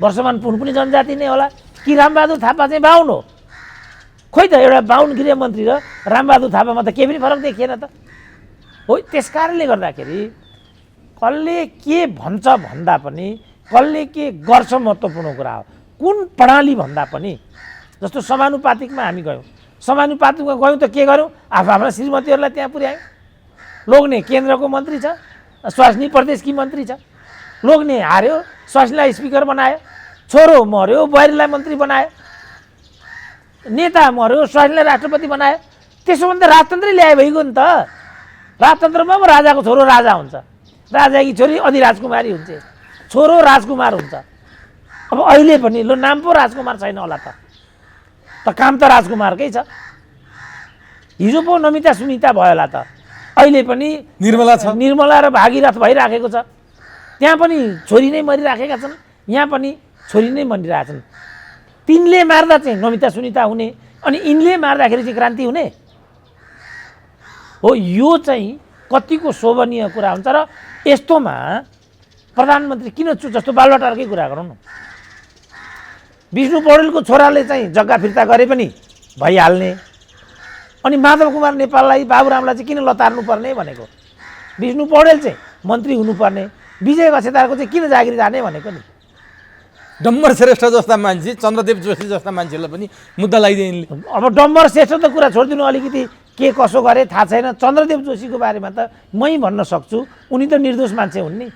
वर्षमान पुन पनि जनजाति नै होला कि रामबहादुर थापा चाहिँ बाहुन हो? खोइ त, एउटा बाहुन गृहमन्त्री र रामबहादुर थापामा त केही पनि फरक देखिएन त। हो, त्यस कारणले गर्दाखेरि कसले के भन्छ भन्दा पनि, कसले के गर्छ महत्त्वपूर्ण कुरा हो। कुन प्रणाली भन्दा पनि, जस्तो समानुपातिकमा हामी गयौँ, समानुपातिकमा गयौँ त के गऱ्यौँ? आफ्ना श्रीमतीहरूलाई त्यहाँ पुर्यायौँ। लोग्ने केन्द्रको मन्त्री छ, स्वास्नी प्रदेशकी मन्त्री छ, लोग्ने हार्यो, स्वास्नीलाई स्पिकर बनायो, छोरो मर्यो बुहारीलाई मन्त्री बनायो, नेता मर्यो स्वास्नीलाई राष्ट्रपति बनायो। त्यसो भने त राजतन्त्रै ल्याए भइगयो नि त। राजतन्त्रमा पो राजाको छोरो राजा हुन्छ, राजाकी छोरी अधिराजकुमारी हुन्छ, छोरो राजकुमार हुन्छ। अब अहिले पनि लो नाम पो राजकुमार छैन होला त काम त राजकुमारकै छ। हिजो पो नमिता सुनिता भयो होला त, अहिले पनि निर्मला र भागीरथ भइराखेको छ। त्यहाँ पनि छोरी नै मरिराखेका छन्, यहाँ पनि छोरी नै मरिरहेछन्। तिनले मार्दा चाहिँ नमिता सुनिता हुने, अनि यिनले मार्दाखेरि चाहिँ क्रान्ति हुने हो। यो चाहिँ कतिको शोभनीय कुरा हुन्छ। र यस्तोमा प्रधानमन्त्री किन जस्तो बालुवाटारकै कुरा गरौँ न, विष्णु पौडेलको छोराले चाहिँ जग्गा फिर्ता गरे पनि भइहाल्ने, अनि माधव कुमार नेपाललाई बाबुरामलाई चाहिँ किन लतार्नु पर्ने भनेको? विष्णु पौडेल चाहिँ मन्त्री हुनुपर्ने, विजय कछेदारको चाहिँ किन जागिर जाने भनेको नि? डम्बर श्रेष्ठ जस्ता मान्छे, चन्द्रदेव जोशी जस्ता मान्छेलाई पनि मुद्दा लगाइदिए। अब डम्बर श्रेष्ठ त कुरा छोडिदिनु, अलिकति के कसो गरे थाहा छैन। चन्द्रदेव जोशीको बारेमा त मै भन्न सक्छु, उनी त निर्दोष मान्छे हुन् नि।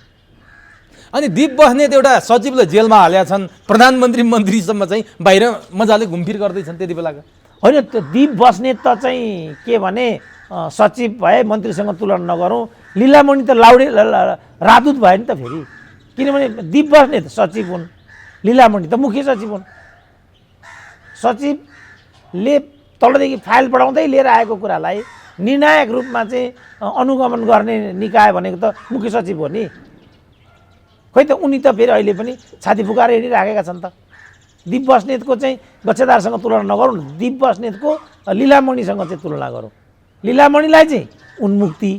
अनि दीप बस्नेत एउटा सचिवले जेलमा हालेका छन्, प्रधानमन्त्री मन्त्रीसम्म चाहिँ बाहिर मजाले घुमफिर गर्दैछन् त्यति बेलाका। होइन, त्यो दीप बस्नेत त चाहिँ के भने सचिव भए, मन्त्रीसँग तुलना नगरौँ। लीलामणि त लाउडे राजदूत भयो नि त फेरि, किनभने दीप बस्नेत सचिव हुन्, लीलामणि त मुख्य सचिव हुन्। सचिवले तलदेखि फाइल पढाउँदै लिएर आएको कुरालाई निर्णायक रूपमा चाहिँ अनुगमन गर्ने निकाय भनेको त मुख्य सचिव हो नि। खोइ त उनी त फेरि अहिले पनि छाती फुकाएर हिँडिराखेका छन् त। दीप बस्नेतको चाहिँ गच्छेदारसँग तुलना नगरौँ, दीप बस्नेतको लीलामणिसँग चाहिँ तुलना गरौँ। लीलामणिलाई चाहिँ उन्मुक्ति,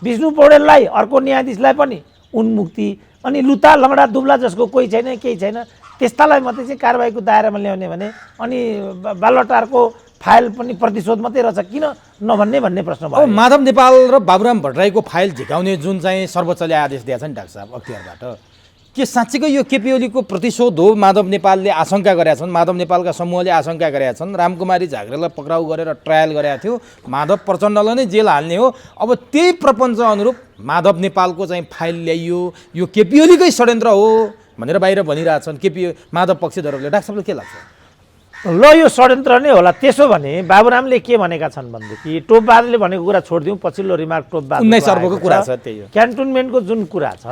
विष्णु पौडेललाई अर्को न्यायाधीशलाई पनि उन्मुक्ति, अनि लुता लङ्गडा दुब्ला जसको कोही छैन केही छैन त्यस्तालाई मात्रै चाहिँ कारबाहीको दायरामा ल्याउने भने, अनि बालुवाटारको फाइल पनि प्रतिशोध मात्रै रहेछ किन नभन्ने भन्ने प्रश्न भयो। अब माधव नेपाल र बाबुराम भट्टराईको फाइल झिकाउने जुन चाहिँ सर्वोच्चले आदेश दिएको छ नि डाक्टर साहब अख्तियारबाट, के साँच्चीकै यो केपी ओलीको प्रतिशोध हो? माधव नेपालले आशंका गरेका छन्, माधव नेपालका समूहले आशंका गरेका छन्, रामकुमारी झाँक्रीलाई पक्राउ गरेर ट्रायल गरेका थियो, माधव प्रचण्डलाई नै जेल हाल्ने हो। अब त्यही प्रपञ्च अनुरूप माधव नेपालको चाहिँ फाइल ल्याइयो, यो केपी ओलीकै षड्यन्त्र हो भनेर बाहिर भनिरहेछन् केपी माधव पक्षधरहरूले। डाक्टर साहबले के लाग्छ? ल यो षड्यन्त्र नै होला। त्यसो भने बाबुरामले के भनेका छन् भनेदेखि टोपबहादुरले भनेको कुरा छोडिदिउँ, पछिल्लो रिमार्क टोपबहादुर 19 अर्बको कुरा छ, त्यही हो। क्यान्टोनमेन्टको जुन कुरा छ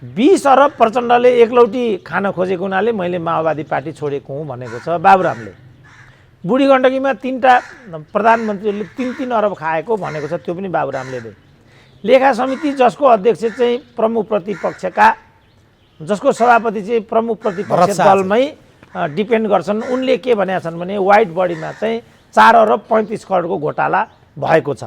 20 अरब प्रचण्डले एकलौटी खान खोजेको हुनाले मैले माओवादी पार्टी छोडेको हुँ भनेको छ बाबुरामले। बुढी गण्डकीमा 3टा प्रधानमन्त्रीहरूले 3-3 अरब खाएको भनेको छ, त्यो पनि बाबुरामले नै। लेखा समिति जसको अध्यक्ष चाहिँ प्रमुख प्रतिपक्षका, जसको सभापति चाहिँ प्रमुख प्रतिपक्ष दलमै डिपेन्ड गर्छन्, उनले के भनेका छन् भने वाइट बडीमा चाहिँ 4 अरब 35 करोडको घोटाला भएको छ।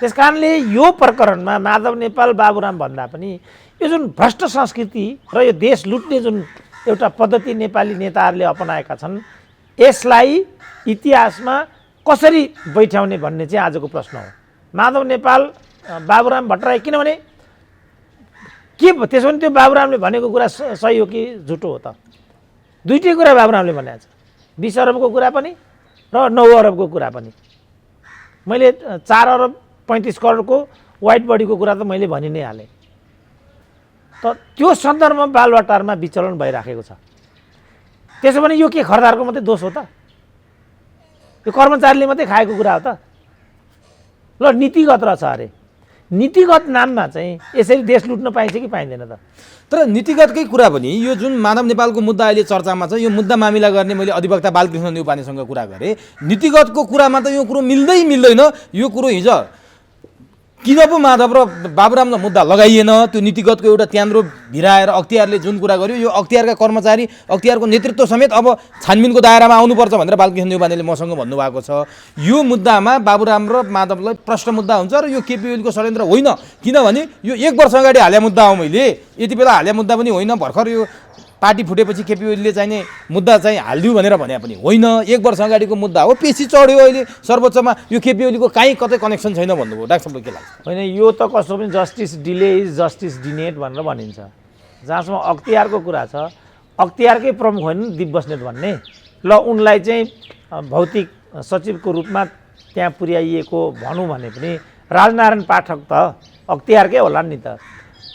त्यस कारणले यो प्रकरणमा माधव नेपाल बाबुराम भन्दा पनि यो जुन भ्रष्ट संस्कृति र यो देश लुट्ने जुन एउटा पद्धति नेपाली नेताहरूले अपनाएका छन्, यसलाई इतिहासमा कसरी बैठ्याउने भन्ने चाहिँ आजको प्रश्न हो। माधव नेपाल बाबुराम भट्टराई, किनभने के त्यसो भने त्यो बाबुरामले भनेको कुरा सही हो कि झुटो हो त? दुईटै कुरा बाबुरामले भनेको छ, 20 अरबको कुरा पनि र 9 अरबको कुरा पनि। मैले 4 अरब 35 करोडको वाइट बडीको कुरा त मैले भनि नै हालेँ। त त्यो सन्दर्भमा बालुवाटारमा विचलन भइराखेको छ। त्यसो भने यो के खरदारको मात्रै दोष हो त? यो कर्मचारीले मात्रै खाएको कुरा हो त? ल नीतिगत रहेछ अरे, नीतिगत नाममा चाहिँ यसरी देश लुट्न पाइन्छ कि पाइँदैन त? तर नीतिगतकै कुरा पनि यो जुन माधव नेपालको मुद्दा अहिले चर्चामा छ, यो मुद्दा मामिला गर्ने मैले अधिवक्ता बालकृष्ण न्यौपानेसँग कुरा गरेँ। नीतिगतको कुरामा त यो कुरो मिल्दैन। यो कुरो हिजो किन पो माधव र बाबुरामलाई मुद्दा लगाइएन, त्यो नीतिगतको एउटा त्यान्द्रो भिराएर अख्तियारले जुन कुरा गर्यो, यो अख्तियारका कर्मचारी, अख्तियारको नेतृत्व समेत अब छानबिनको दायरामा आउनुपर्छ भनेर बालकृष्ण न्यौपानेले मसँग भन्नुभएको छ। यो मुद्दामा बाबुराम र माधवलाई प्रश्न मुद्दा हुन्छ र यो केपी ओलीको षड्यन्त्र होइन, किनभने यो 1 वर्ष अगाडि हाले मुद्दा हो। मैले यति बेला हाले मुद्दा पनि होइन, भर्खर यो पार्टी फुटेपछि केपी ओलीले चाहिने मुद्दा चाहिँ हालिदिउ भनेर भने पनि होइन, 1 वर्ष अगाडिको मुद्दा हो। पेशी चढ्यो अहिले सर्वोच्चमा, यो केपी ओलीको काहीँ कतै कनेक्सन छैन भन्नुभयो। डाक्टर साहबलाई के लाग्छ? होइन, यो त कस्तो पनि जस्टिस डिले इज जस्टिस डिनेड भनेर भनिन्छ। जहाँसम्म अख्तियारको कुरा छ, अख्तियारकै प्रमुख होइन दिप बस्नेत भन्ने, ल उनलाई चाहिँ भौतिक सचिवको रूपमा त्यहाँ पुर्याइएको भनौँ भने पनि राजनारायण पाठक त अख्तियारकै होला नि त।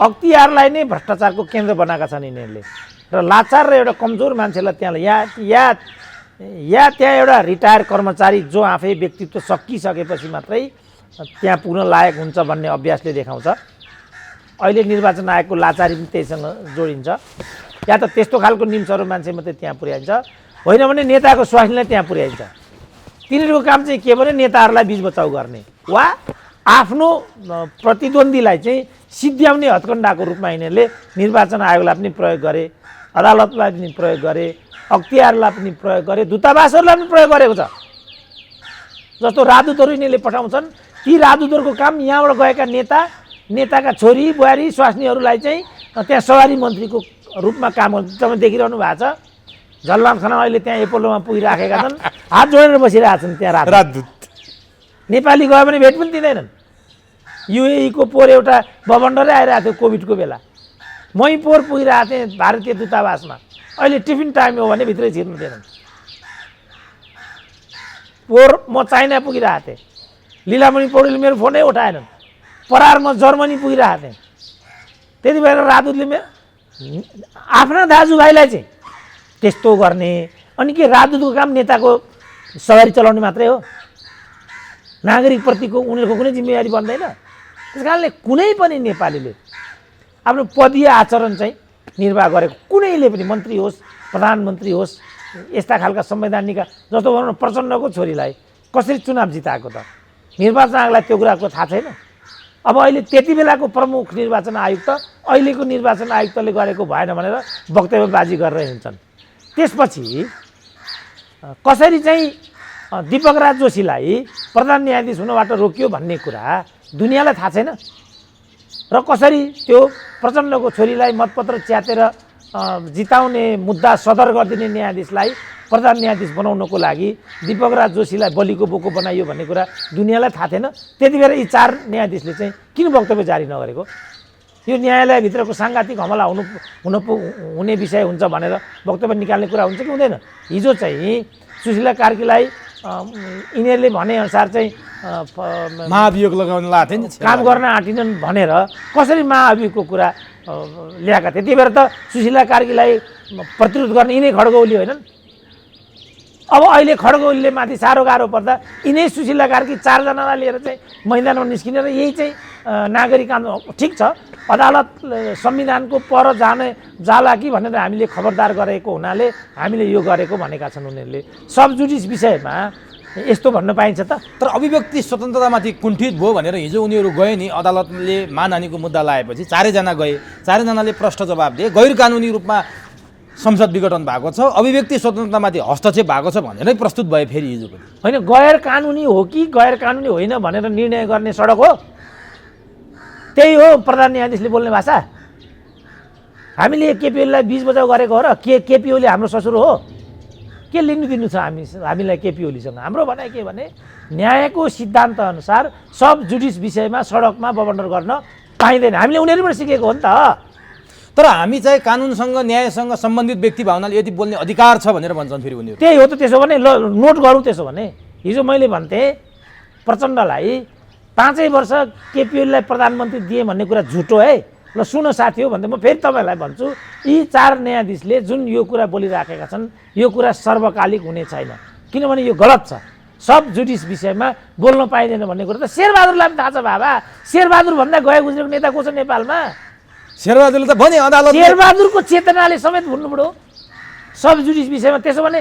अख्तियारलाई नै भ्रष्टाचारको केन्द्र बनाएका छन् यिनीहरूले, र लाचार र एउटा कमजोर मान्छेलाई त्यहाँ या त्यहाँ एउटा रिटायर कर्मचारी जो आफै व्यक्तित्व सकिसकेपछि मात्रै त्यहाँ पुग्न लायक हुन्छ भन्ने अभ्यासले देखाउँछ। अहिले निर्वाचन आयोगको लाचारी पनि त्यहीसँग जोडिन्छ। या त त्यस्तो खालको निम्सहरू मान्छे मात्रै त्यहाँ पुर्याइन्छ, होइन भने नेताको स्वास्नीलाई त्यहाँ पुर्याइन्छ। तिनीहरूको काम चाहिँ के भने नेताहरूलाई बिच बचाउ गर्ने वा आफ्नो प्रतिद्वन्द्वीलाई चाहिँ सिद्ध्याउने हत्कण्डाको रूपमा यिनीहरूले निर्वाचन आयोगलाई पनि प्रयोग गरे, अदालतलाई पनि प्रयोग गरे, अख्तियारलाई पनि प्रयोग गरे, दूतावासहरूलाई पनि प्रयोग गरेको छ। जस्तो राजदूतहरू यिनीहरूले पठाउँछन्, ती राजदूतहरूको काम यहाँबाट गएका नेताका छोरी बुहारी स्वास्नीहरूलाई चाहिँ त्यहाँ सवारी मन्त्रीको रूपमा काम गर्छ। तपाईँ देखिरहनु भएको छ, झलनाथ खनाल अहिले त्यहाँ एपोलोमा पुगिराखेका छन्, हात जोडेर बसिरहेका छन् त्यहाँ राजदूत। नेपाली गयो भने भेट पनि दिँदैनन्। युएईको पोहोर एउटा बबन्डरै आइरहेको थियो कोभिडको बेला, मै पोहोर पुगिरहेको थिएँ भारतीय दूतावासमा, अहिले टिफिन टाइम हो भने भित्रै छिर्नु दिएनन्। पोहोर म चाइना पुगिरहेको थिएँ, लीलामणि पौडेलले मेरो फोनै उठाएनन्। परार म जर्मनी पुगिरहेको थिएँ, त्यति भएर राजदूतले आफ्ना दाजुभाइलाई चाहिँ त्यस्तो गर्ने। अनि के राजदूतको काम नेताको सवारी चलाउने मात्रै हो? नागरिकप्रतिको उनीहरूको कुनै जिम्मेवारी बन्दैन। त्यस कारणले कुनै पनि नेपालीले आफ्नो पदीय आचरण चाहिँ निर्वाह गरेको, कुनैले पनि मन्त्री होस् प्रधानमन्त्री होस्, यस्ता खालका संवैधानिक जस्तो भनौँ न प्रचण्डको छोरीलाई कसरी चुनाव जिताएको त निर्वाचन आयोगलाई त्यो कुराको थाहा छैन। अब अहिले त्यति बेलाको प्रमुख निर्वाचन आयुक्त अहिलेको निर्वाचन आयुक्तले गरेको भएन भनेर वक्तव्यबाजी गरेर हिँड्छन्। त्यसपछि कसरी चाहिँ दीपक राज जोशीलाई प्रधान न्यायाधीश हुनबाट रोकियो भन्ने कुरा दुनियाँलाई थाहा छैन, र कसरी त्यो प्रचण्डको छोरीलाई मतपत्र च्यातेर जिताउने मुद्दा सदर गरिदिने न्यायाधीशलाई प्रधान न्यायाधीश बनाउनको लागि दीपक राज जोशीलाई बलिको बोको बनाइयो भन्ने कुरा दुनियाँलाई थाहा थिएन। त्यति बेला यी 4 न्यायाधीशले चाहिँ किन वक्तव्य जारी नगरेको? यो न्यायालयभित्रको साङ्घातिक हमला हुने विषय हुन्छ भनेर वक्तव्य निकाल्ने कुरा हुन्छ कि हुँदैन? हिजो चाहिँ सुशीला कार्कीलाई यिनीहरूले भनेअनुसार चाहिँ महाभियोग लगाउन लाग्थे नि, काम गर्न आँटिनन् भनेर कसरी महाभियोगको कुरा ल्याएका थिए? त्यति बेर त सुशीला कार्कीलाई प्रतिरोध गर्ने यिनै खड्गौली होइनन्? अब अहिले खड्ग ओलीले माथि साह्रो गाह्रो पर्दा यिनै सुशीला कार्की 4 जनालाई लिएर चाहिँ मैदानमा निस्किने र यही चाहिँ नागरिक आन्दोलन ठिक छ, अदालत संविधानको पर जाला कि भनेर हामीले खबरदार गरेको हुनाले हामीले यो गरेको भनेका छन् उनीहरूले। सब जुडिस विषयमा यस्तो भन्न पाइन्छ त? तर अभिव्यक्ति स्वतन्त्रतामाथि कुण्ठित भयो भनेर हिजो उनीहरू गए नि, अदालतले मानहानिको मुद्दा लाएपछि 4 जना गए, 4 जनाले प्रश्न जवाब दिए, गैर कानुनी रूपमा संसद विघटन भएको छ, अभिव्यक्ति स्वतन्त्रतामाथि हस्तक्षेप भएको छ भनेरै प्रस्तुत भए फेरि हिजो पनि। होइन, गैर कानुनी हो कि गैर कानुनी होइन भनेर निर्णय गर्ने सडक हो, त्यही हो प्रधान न्यायाधीशले बोल्ने भाषा। हामीले केपी ओलीलाई 20 बजाउ गरेको हो र केपी ओली हाम्रो ससुर हो? के लिनु दिनु छ हामीलाई केपी ओलीसँग? हाम्रो भनाइ के भने न्यायको सिद्धान्त अनुसार सब जुडिस विषयमा सडकमा बबन्डर गर्न पाइँदैन। हामीले उनीहरूबाट सिकेको हो नि त। तर हामी चाहिँ कानुनसँग न्यायसँग सम्बन्धित व्यक्ति भावनाले यदि बोल्ने अधिकार छ भनेर भन्छन् फेरि उनीहरू। त्यही हो त। त्यसो भने ल नोट गरौँ। त्यसो भने हिजो मैले भन्थेँ प्रचण्डलाई 5 वर्ष केपी ओलीलाई प्रधानमन्त्री दिए भन्ने कुरा झुटो है। ल सुन साथी हो भन्दै म फेरि तपाईँलाई भन्छु, यी 4 न्यायाधीशले जुन यो कुरा बोलिराखेका छन् यो कुरा सर्वकालिक हुने छैन, किनभने यो गलत छ। सब जुडिस विषयमा बोल्न पाइँदैन भन्ने कुरा त शेरबहादुरलाई पनि थाहा छ बाबा। शेरबहादुर भन्दा गए गुज्रेको नेता को छ नेपालमा? शेरबहादुरले त भने अदालत शेरबहादुरको चेतनाले समेत भन्नु पऱ्यो सब जुडिस विषयमा। त्यसो भने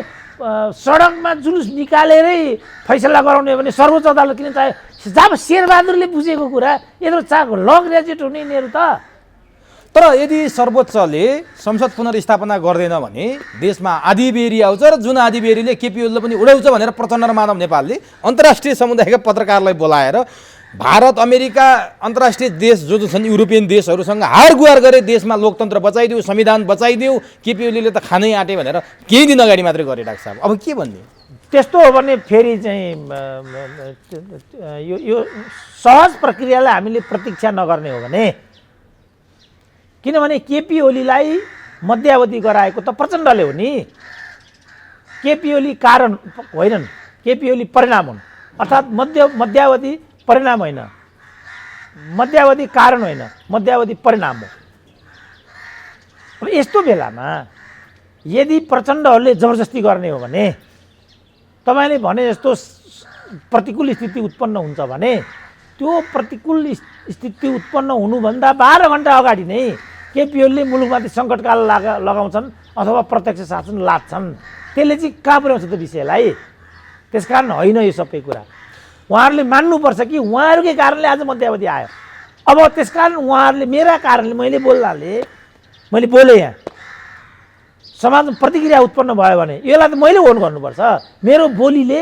सडकमा जुलुस निकालेरै फैसला गराउने भने सर्वोच्च अदालत किन चाहे? जब शेरबहादुरले बुझेको कुरा यत्रो लग ग्रेजुएट हुने यिनीहरू त। तर यदि सर्वोच्चले संसद पुनर्स्थापना गर्दैन भने देशमा आँधीबेहरी आउँछ र जुन आँधीबेहरीले केपी ओलीलाई पनि उडाउँछ भनेर प्रचण्ड र माधव नेपालले अन्तर्राष्ट्रिय समुदायका पत्रकारलाई बोलाएर भारत अमेरिका अन्तर्राष्ट्रिय देश जो छन् युरोपियन देशहरूसँग हार गुहार गरे देशमा लोकतन्त्र बचाइदियो, संविधान बचाइदियो, केपी ओलीले त खानै आँटे भनेर केही दिन अगाडि मात्रै गरे डाक्टर साहब। अब के भन्ने? त्यस्तो हो भने फेरि चाहिँ यो सहज प्रक्रियालाई हामीले प्रतीक्षा नगर्ने हो भने, किनभने केपी ओलीलाई मध्यावधि गराएको त प्रचण्डले हो नि। केपी ओली कारण होइनन्, केपी ओली परिणाम हुन्। अर्थात् मध्यावधि परिणाम होइन, मध्यावधि कारण होइन, मध्यावधि परिणाम हो। अब यस्तो बेलामा यदि प्रचण्डहरूले जबरजस्ती गर्ने हो भने, तपाईँले भने जस्तो प्रतिकूल स्थिति उत्पन्न हुन्छ भने त्यो प्रतिकूल स्थिति उत्पन्न हुनुभन्दा 12 घन्टा अगाडि नै केपी ओलीले मुलुकमाथि सङ्कटकाल लगाउँछन् अथवा प्रत्यक्ष शासन लाद्छन्। त्यसले चाहिँ कहाँ पुर्याउँछ त विषयलाई? त्यसकारण होइन यो सबै कुरा। उहाँहरूले मान्नुपर्छ कि उहाँहरूकै कारणले आज मध्यावधि आयो। अब त्यसकारण उहाँहरूले मेरा कारणले मैले बोल्नाले मैले बोलेँ, यहाँ समाजमा प्रतिक्रिया उत्पन्न भयो भने यसलाई त मैले ओन गर्नुपर्छ। मेरो बोलीले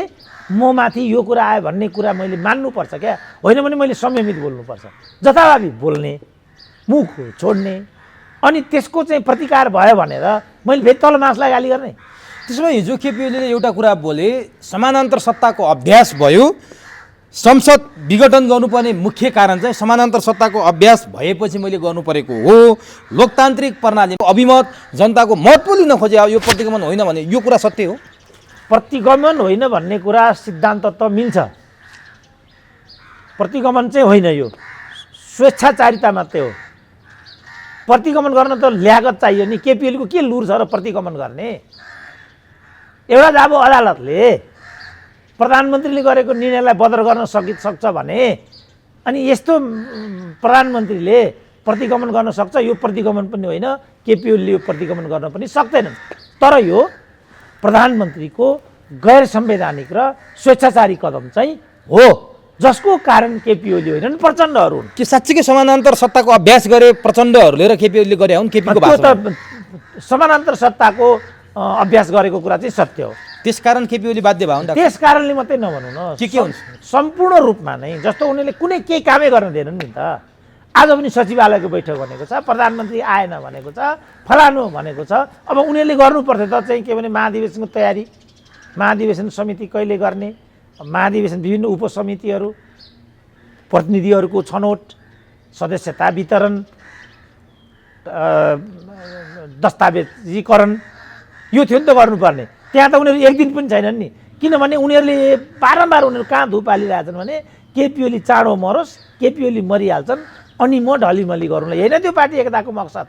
म माथि यो कुरा आयो भन्ने कुरा मैले मान्नुपर्छ क्या। होइन भने मैले संयमित बोल्नुपर्छ, जथाभावी बोल्ने, मुख छोड्ने, अनि त्यसको चाहिँ प्रतिकार भयो भनेर मैले फेरि तल मासलाई गाली गर्ने। त्यसो भए हिजो केपी ओलीले एउटा कुरा बोले, समानान्तर सत्ताको अभ्यास भयो, संसद विघटन गर्नुपर्ने मुख्य कारण चाहिँ समानान्तर सत्ताको अभ्यास भएपछि मैले गर्नु परेको हो। लोकतान्त्रिक प्रणालीको अभिमत जनताको मत पनि लिन खोजे, यो प्रतिगमन होइन भने यो कुरा सत्य हो? प्रतिगमन होइन भन्ने कुरा सिद्धान्त त मिल्छ, प्रतिगमन चाहिँ होइन, यो स्वेच्छाचारिता मात्रै हो। प्रतिगमन गर्न त ल्यागत चाहियो नि। केपी ओलीको के लुर छ र प्रतिगमन गर्ने? एउटा अब अदालतले प्रधानमन्त्रीले गरेको निर्णयलाई बदर गर्न सक्छ भने अनि यस्तो प्रधानमन्त्रीले प्रतिगमन गर्न सक्छ, यो प्रतिगमन पनि होइन, केपी ओलीले यो प्रतिगमन गर्न पनि सक्दैनन्। तर यो प्रधानमन्त्रीको गैर संवैधानिक र स्वेच्छाचारी कदम चाहिँ हो, जसको कारण केपी ओली होइनन् प्रचण्डहरू हुन्। के साँच्चीकै समानान्तर सत्ताको अभ्यास गरे प्रचण्डहरूले र केपी ओलीले गरे हुन्? केपीको भाषा त समानान्तर सत्ताको अभ्यास गरेको कुरा चाहिँ सत्य हो। त्यसकारण केपी ओली बाध्य भयो नि। त्यस कारणले मात्रै नभनौँ न, के हुन्छ सम्पूर्ण रूपमा नै जस्तो उनीहरूले कुनै केही कामै गर्न दिएनन् नि त। आज पनि सचिवालयको बैठक भनेको छ, प्रधानमन्त्री आएन भनेको छ, फलानु भनेको छ। अब उनीहरूले गर्नुपर्थ्यो त चाहिँ के भने महाधिवेशनको तयारी, महाधिवेशन समिति कहिले गर्ने, महाधिवेशन विभिन्न उपसमितिहरू, प्रतिनिधिहरूको छनौट, सदस्यता वितरण, दस्तावेजीकरण, यो थियो नि त गर्नुपर्ने। त्यहाँ त उनीहरू एक दिन पनि छैनन् नि, किनभने उनीहरूले बारम्बार उनीहरू कहाँ धुप हालिरहेछन् भने केपी ओली चाँडो मरोस्, केपी ओली मरिहाल्छन् अनि म ढलिमली गरौँला। होइन त्यो पार्टी एकताको मकसद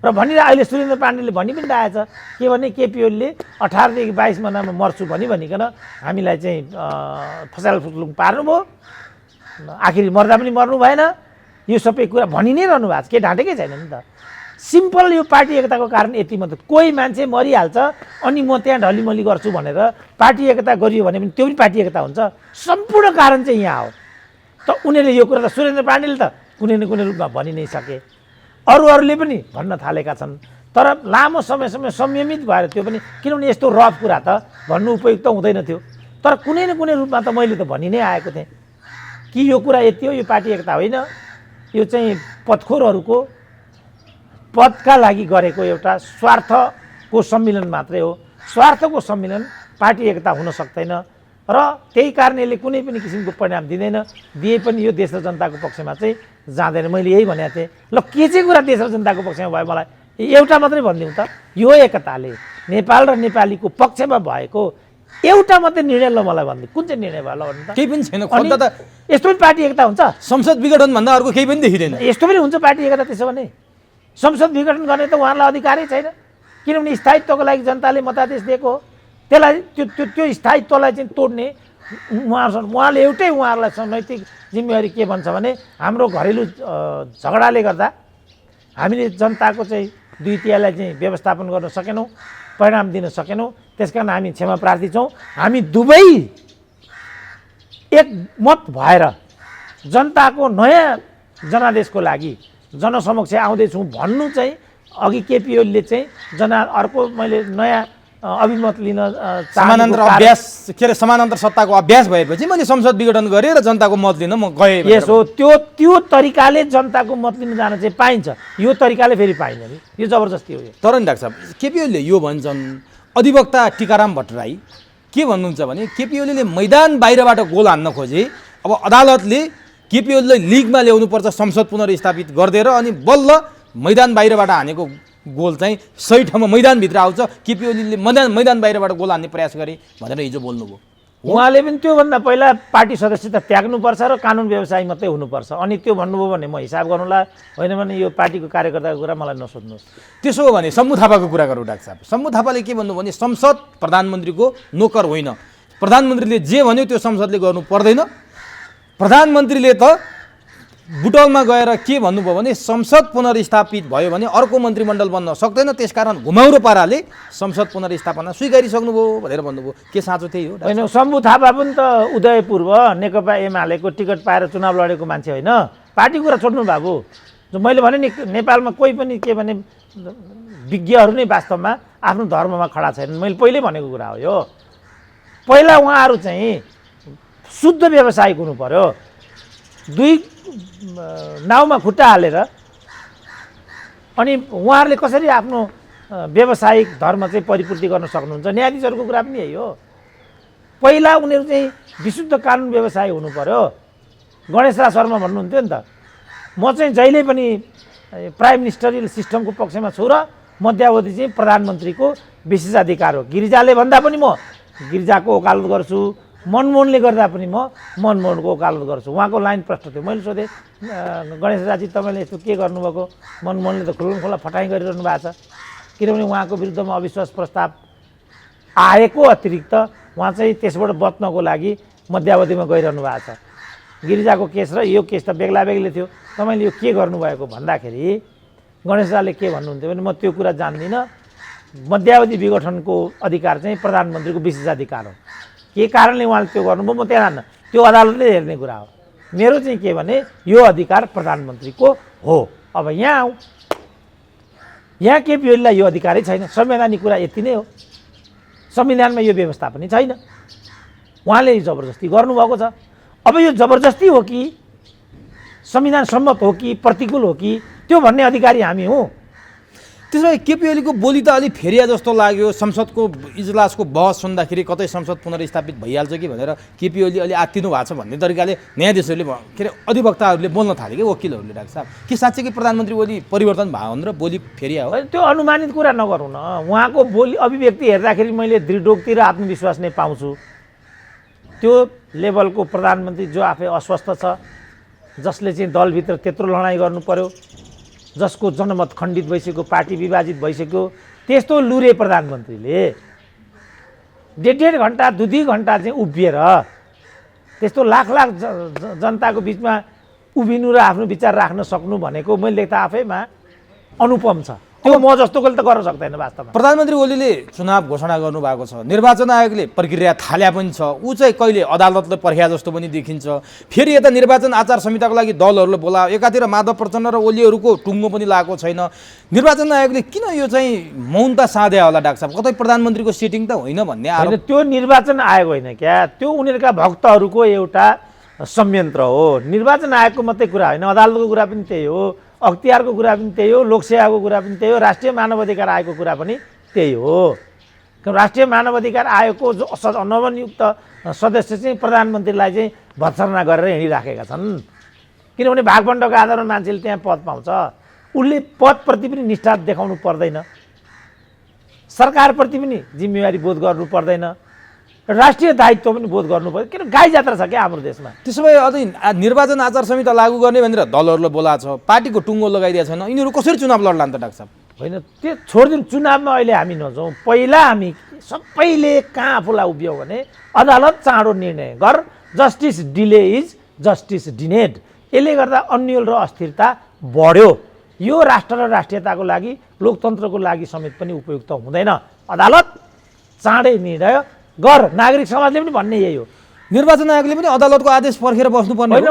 र भनिरह अहिले सुरेन्द्र पाण्डेले भनि पनि राखेछ के भने केपी ओलीले 18 देखि 22 महिनामा मर्छु भनिकन हामीलाई चाहिँ फसाल फुसलुङ पार्नुभयो, आखिर मर्दा पनि मर्नु भएन, यो सबै कुरा भनि नै रहनु भएको छ, के ढाँटेकै छैन नि त। सिम्पल यो पार्टी एकताको कारण यति मात्र, कोही मान्छे मरिहाल्छ अनि म त्यहाँ ढलिमली गर्छु भनेर पार्टी एकता गरियो भने पनि त्यो पनि पार्टी एकता हुन्छ। सम्पूर्ण कारण चाहिँ यहाँ हो। त उनीहरूले यो कुरा त सुरेन्द्र पाण्डेले त कुनै न कुनै रूपमा भनि नै सके, अरूहरूले पनि भन्न थालेका छन्, तर लामो समयसम्म संयमित भएर त्यो पनि, किनभने यस्तो रफ कुरा त भन्नु उपयुक्त हुँदैन थियो, तर कुनै न कुनै रूपमा त मैले त भनि नै आएको थिएँ कि यो कुरा यति हो, यो पार्टी एकता होइन, यो चाहिँ पदखोरहरूको पदका लागि गरेको एउटा स्वार्थको सम्मिलन मात्रै हो। स्वार्थको सम्मिलन पार्टी एकता हुन सक्दैन र त्यही कारण यसले कुनै पनि किसिमको परिणाम दिँदैन, दिए पनि यो देश र जनताको पक्षमा चाहिँ जाँदैन। मैले यही भनेको थिएँ। ल के चाहिँ कुरा देश र जनताको पक्षमा भयो, मलाई एउटा मात्रै भनिदिउँ त, यो एकताले नेपाल र नेपालीको पक्षमा भएको एउटा मात्रै निर्णय, ल मलाई भनिदिउँ कुन चाहिँ निर्णय भयो ल भन्नु त? केही पनि छैन। यस्तो पनि पार्टी एकता हुन्छ? संसद विघटन भन्दा अर्को केही पनि देखिँदैन। यस्तो पनि हुन्छ पार्टी एकता? त्यसो भने संसद विघटन गर्ने त उहाँलाई अधिकारै छैन, किनभने स्थायित्वको लागि जनताले मतादेश दिएको हो। त्यसलाई त्यो स्थायित्वलाई चाहिँ तोड्ने उहाँले एउटै उहाँहरूलाई नैतिक जिम्मेवारी के भन्छ भने हाम्रो घरेलु झगडाले गर्दा हामीले जनताको चाहिँ 2/3 चाहिँ व्यवस्थापन गर्न सकेनौँ, परिणाम दिन सकेनौँ, त्यसकारण हामी क्षमा प्रार्थी छौँ। हामी दुवै एकमत भएर जनताको नयाँ जनादेशको लागि जनसमक्ष आउँदैछौँ भन्नु चाहिँ अघि केपी ओलीले चाहिँ अर्को मैले नयाँ अभिमत लिन समानान्तर अभ्यास के अरे समानान्तर सत्ताको अभ्यास भएपछि मैले संसद विघटन गरेँ र जनताको मत लिन म गएँ। यसो त्यो तरिकाले जनताको मत लिन जान चाहिँ पाइन्छ, यो तरिकाले फेरि पाइँदैन, यो जबरजस्ती हो। तर नि डाक्टर साहब केपी ओलीले यो भन्छन्, अधिवक्ता टीकाराम भट्टराई के भन्नुहुन्छ भने केपी ओलीले मैदान बाहिरबाट गोल हान्न खोजे, अब अदालतले केपी ओलीलाई लिगमा ल्याउनुपर्छ संसद पुनर्स्थापित गरिदिएर अनि बल्ल मैदान बाहिरबाट हानेको गोल चाहिँ सही ठाउँमा मैदानभित्र आउँछ, केपी ओलीले मैदान बाहिरबाट गोल हान्ने प्रयास गरे भनेर हिजो बोल्नुभयो। उहाँले पनि त्योभन्दा पहिला पार्टी सदस्यता त्याग्नुपर्छ र कानुन व्यवसायी मात्रै हुनुपर्छ, अनि त्यो भन्नुभयो भने म हिसाब गर्नुला, होइन भने यो पार्टीको कार्यकर्ताको कुरा मलाई नसोध्नुहोस्। त्यसो हो भने शम्भु थापाको कुरा गरौँ डाक्टर साहब। शम्भु थापाले के भन्नु भने संसद प्रधानमन्त्रीको नोकर होइन, प्रधानमन्त्रीले जे भन्यो त्यो संसदले गर्नु पर्दैन। प्रधानमन्त्रीले त बुटवलमा गएर के भन्नुभयो भने संसद पुनर्स्थापित भयो भने अर्को मन्त्रीमण्डल बन्न सक्दैन, त्यसकारण घुमाउरो पाराले संसद पुनर्स्थापना स्वीकारिसक्नुभयो भनेर भन्नुभयो। के साँचो त्यही हो? होइन, शम्भु थापा पनि त उदयपूर्व नेकपा एमालेको टिकट पाएर चुनाव लडेको मान्छे होइन, पार्टी कुरा छोड्नु बाबु। मैले भने नि नेपालमा कोही पनि के भने विज्ञहरू नै वास्तवमा आफ्नो धर्ममा खडा छैनन्, मैले पहिल्यै भनेको कुरा हो यो। पहिला उहाँहरू चाहिँ शुद्ध व्यवसायिक हुनु पर्यो, दुई नाउमा खुट्टा हालेर, अनि उहाँहरूले कसरी आफ्नो व्यावसायिक धर्म चाहिँ परिपूर्ति गर्न सक्नुहुन्छ? न्यायाधीशहरूको कुरा पनि यही हो। पहिला उनीहरू चाहिँ विशुद्ध कानुन व्यवसायी हुनु पर्यो। गणेश राज शर्मा भन्नुहुन्थ्यो नि त, म चाहिँ जहिले पनि प्राइम मिनिस्टरियल सिस्टमको पक्षमा छु र मध्यावधि चाहिँ प्रधानमन्त्रीको विशेषाधिकार हो। गिरिजाले भन्दा पनि म गिरिजाको वकालत गर्छु, मनमोहनले गर्दा पनि म मनमोहनको वकालत गर्छु। उहाँको लाइन प्रष्ट थियो। मैले सोधेँ गणेश राजी तपाईँले यस्तो के गर्नुभएको? मनमोहनले त खुल्लुखुल्ला फटाइ गरिरहनु भएको छ, किनभने उहाँको विरुद्धमा अविश्वास प्रस्ताव आएको अतिरिक्त उहाँ चाहिँ त्यसबाट बच्नको लागि मध्यावधिमा गइरहनु भएको छ। गिरिजाको केस र यो केस त बेग्ला बेग्लै थियो, तपाईँले यो के गर्नुभएको भन्दाखेरि गणेश राजले के भन्नुहुन्थ्यो भने म त्यो कुरा जान्दिनँ, मध्यावधि विघटनको अधिकार चाहिँ प्रधानमन्त्रीको विशेषाधिकार हो। के कारणले उहाँले त्यो गर्नुभयो म त्यहाँ जान्न, त्यो अदालतले हेर्ने कुरा हो। मेरो चाहिँ के भने यो अधिकार प्रधानमन्त्रीको हो। अब यहाँ आउँ, यहाँ केपी ओलीलाई यो अधिकारै छैन। संवैधानिक कुरा यति नै हो, संविधानमा यो व्यवस्था पनि छैन, उहाँले जबरजस्ती गर्नुभएको छ। अब यो जबरजस्ती हो कि संविधान सम्मत हो कि प्रतिकूल हो कि त्यो भन्ने अधिकारी हामी हौँ। त्यसो भए केपी ओलीको बोली त अलिक फेरिया जस्तो लाग्यो। संसदको इजलासको बहस सुन्दाखेरि कतै संसद पुनर्स्थापित भइहाल्छ कि भनेर केपी ओली अलि आत्तिनु भएको छ भन्ने तरिकाले न्यायाधीशहरूले के अरे अधिवक्ताहरूले बोल्न थाले कि वकिलहरूले। डाक्टर साहब के साँच्चै कि प्रधानमन्त्री ओली परिवर्तन भयो भनेर बोली फेरिया हो? त्यो अनुमानित कुरा नगरौँ न। उहाँको बोली अभिव्यक्ति हेर्दाखेरि मैले दृढोक्ति र आत्मविश्वास नै पाउँछु। त्यो लेभलको प्रधानमन्त्री जो आफै अस्वस्थ छ, जसले चाहिँ दलभित्र त्यत्रो लडाइँ गर्नु पर्यो, जसको जनमत खण्डित भइसक्यो, पार्टी विभाजित भइसक्यो, त्यस्तो लुरे प्रधानमन्त्रीले डेढ घन्टा 2 घन्टा चाहिँ उभिएर त्यस्तो लाख जनताको बिचमा उभिनु र आफ्नो विचार राख्न सक्नु भनेको मैले देख्दा आफैमा अनुपम छ। त्यो म जस्तोले त गर्न सक्दैन वास्तवमा। प्रधानमन्त्री ओलीले चुनाव घोषणा गर्नुभएको छ, निर्वाचन आयोगले प्रक्रिया थाल्या पनि छ, ऊ चाहिँ कहिले अदालतले पर्ख्या जस्तो पनि देखिन्छ। फेरि यता निर्वाचन आचार संहिताको लागि दलहरूले बोलायो, एकातिर माधव प्रचण्ड र ओलीहरूको टुङ्गो पनि लागेको छैन। निर्वाचन आयोगले किन यो चाहिँ मौनता साधे होला डाक्टर साहब? कतै प्रधानमन्त्रीको सेटिङ त होइन भन्ने आरोप। त्यो निर्वाचन आयोग होइन क्या, त्यो उनीहरूका भक्तहरूको एउटा संयन्त्र हो। निर्वाचन आयोगको मात्रै कुरा होइन, अदालतको कुरा पनि त्यही हो, अख्तियारको कुरा पनि त्यही हो, लोकसेवाको कुरा पनि त्यही हो, राष्ट्रिय मानवाधिकार आयोगको कुरा पनि त्यही हो। राष्ट्रिय मानवाधिकार आयोगको जो नवनियुक्त सदस्य चाहिँ प्रधानमन्त्रीलाई चाहिँ भत्सना गरेर हिँडिराखेका छन्। किनभने भागवण्डको आधारमा मान्छेले त्यहाँ पद पाउँछ, उसले पदप्रति पनि निष्ठा देखाउनु पर्दैन, सरकारप्रति पनि जिम्मेवारी बोध गर्नु पर्दैन, राष्ट्रिय दायित्व पनि बोध गर्नु पर्यो। किन गाई जात्रा छ क्या हाम्रो देशमा। त्यसो भए अझै निर्वाचन आचार संहिता लागू गर्ने भनेर दलहरूले बोलाएको छ, पार्टीको टुङ्गो लगाइदिएको छैन, यिनीहरू कसरी चुनाव लड्ला त डाक्टर साहब? होइन, त्यो छोडिदिउँ, चुनावमा अहिले हामी नजाउँ। पहिला हामी सबैले कहाँ आफूलाई उभियौँ भने अदालत चाँडो निर्णय गर, जस्टिस डिले इज जस्टिस डिनेड। यसले गर्दा अन्यल र अस्थिरता बढ्यो। यो राष्ट्र र राष्ट्रियताको लागि, लोकतन्त्रको लागि समेत पनि उपयुक्त हुँदैन। अदालत चाँडै निर्णय गर, नागरिक समाजले पनि भन्ने यही हो। निर्वाचन आयोगले पनि अदालतको आदेश पर्खेर बस्नुपर्ने होइन,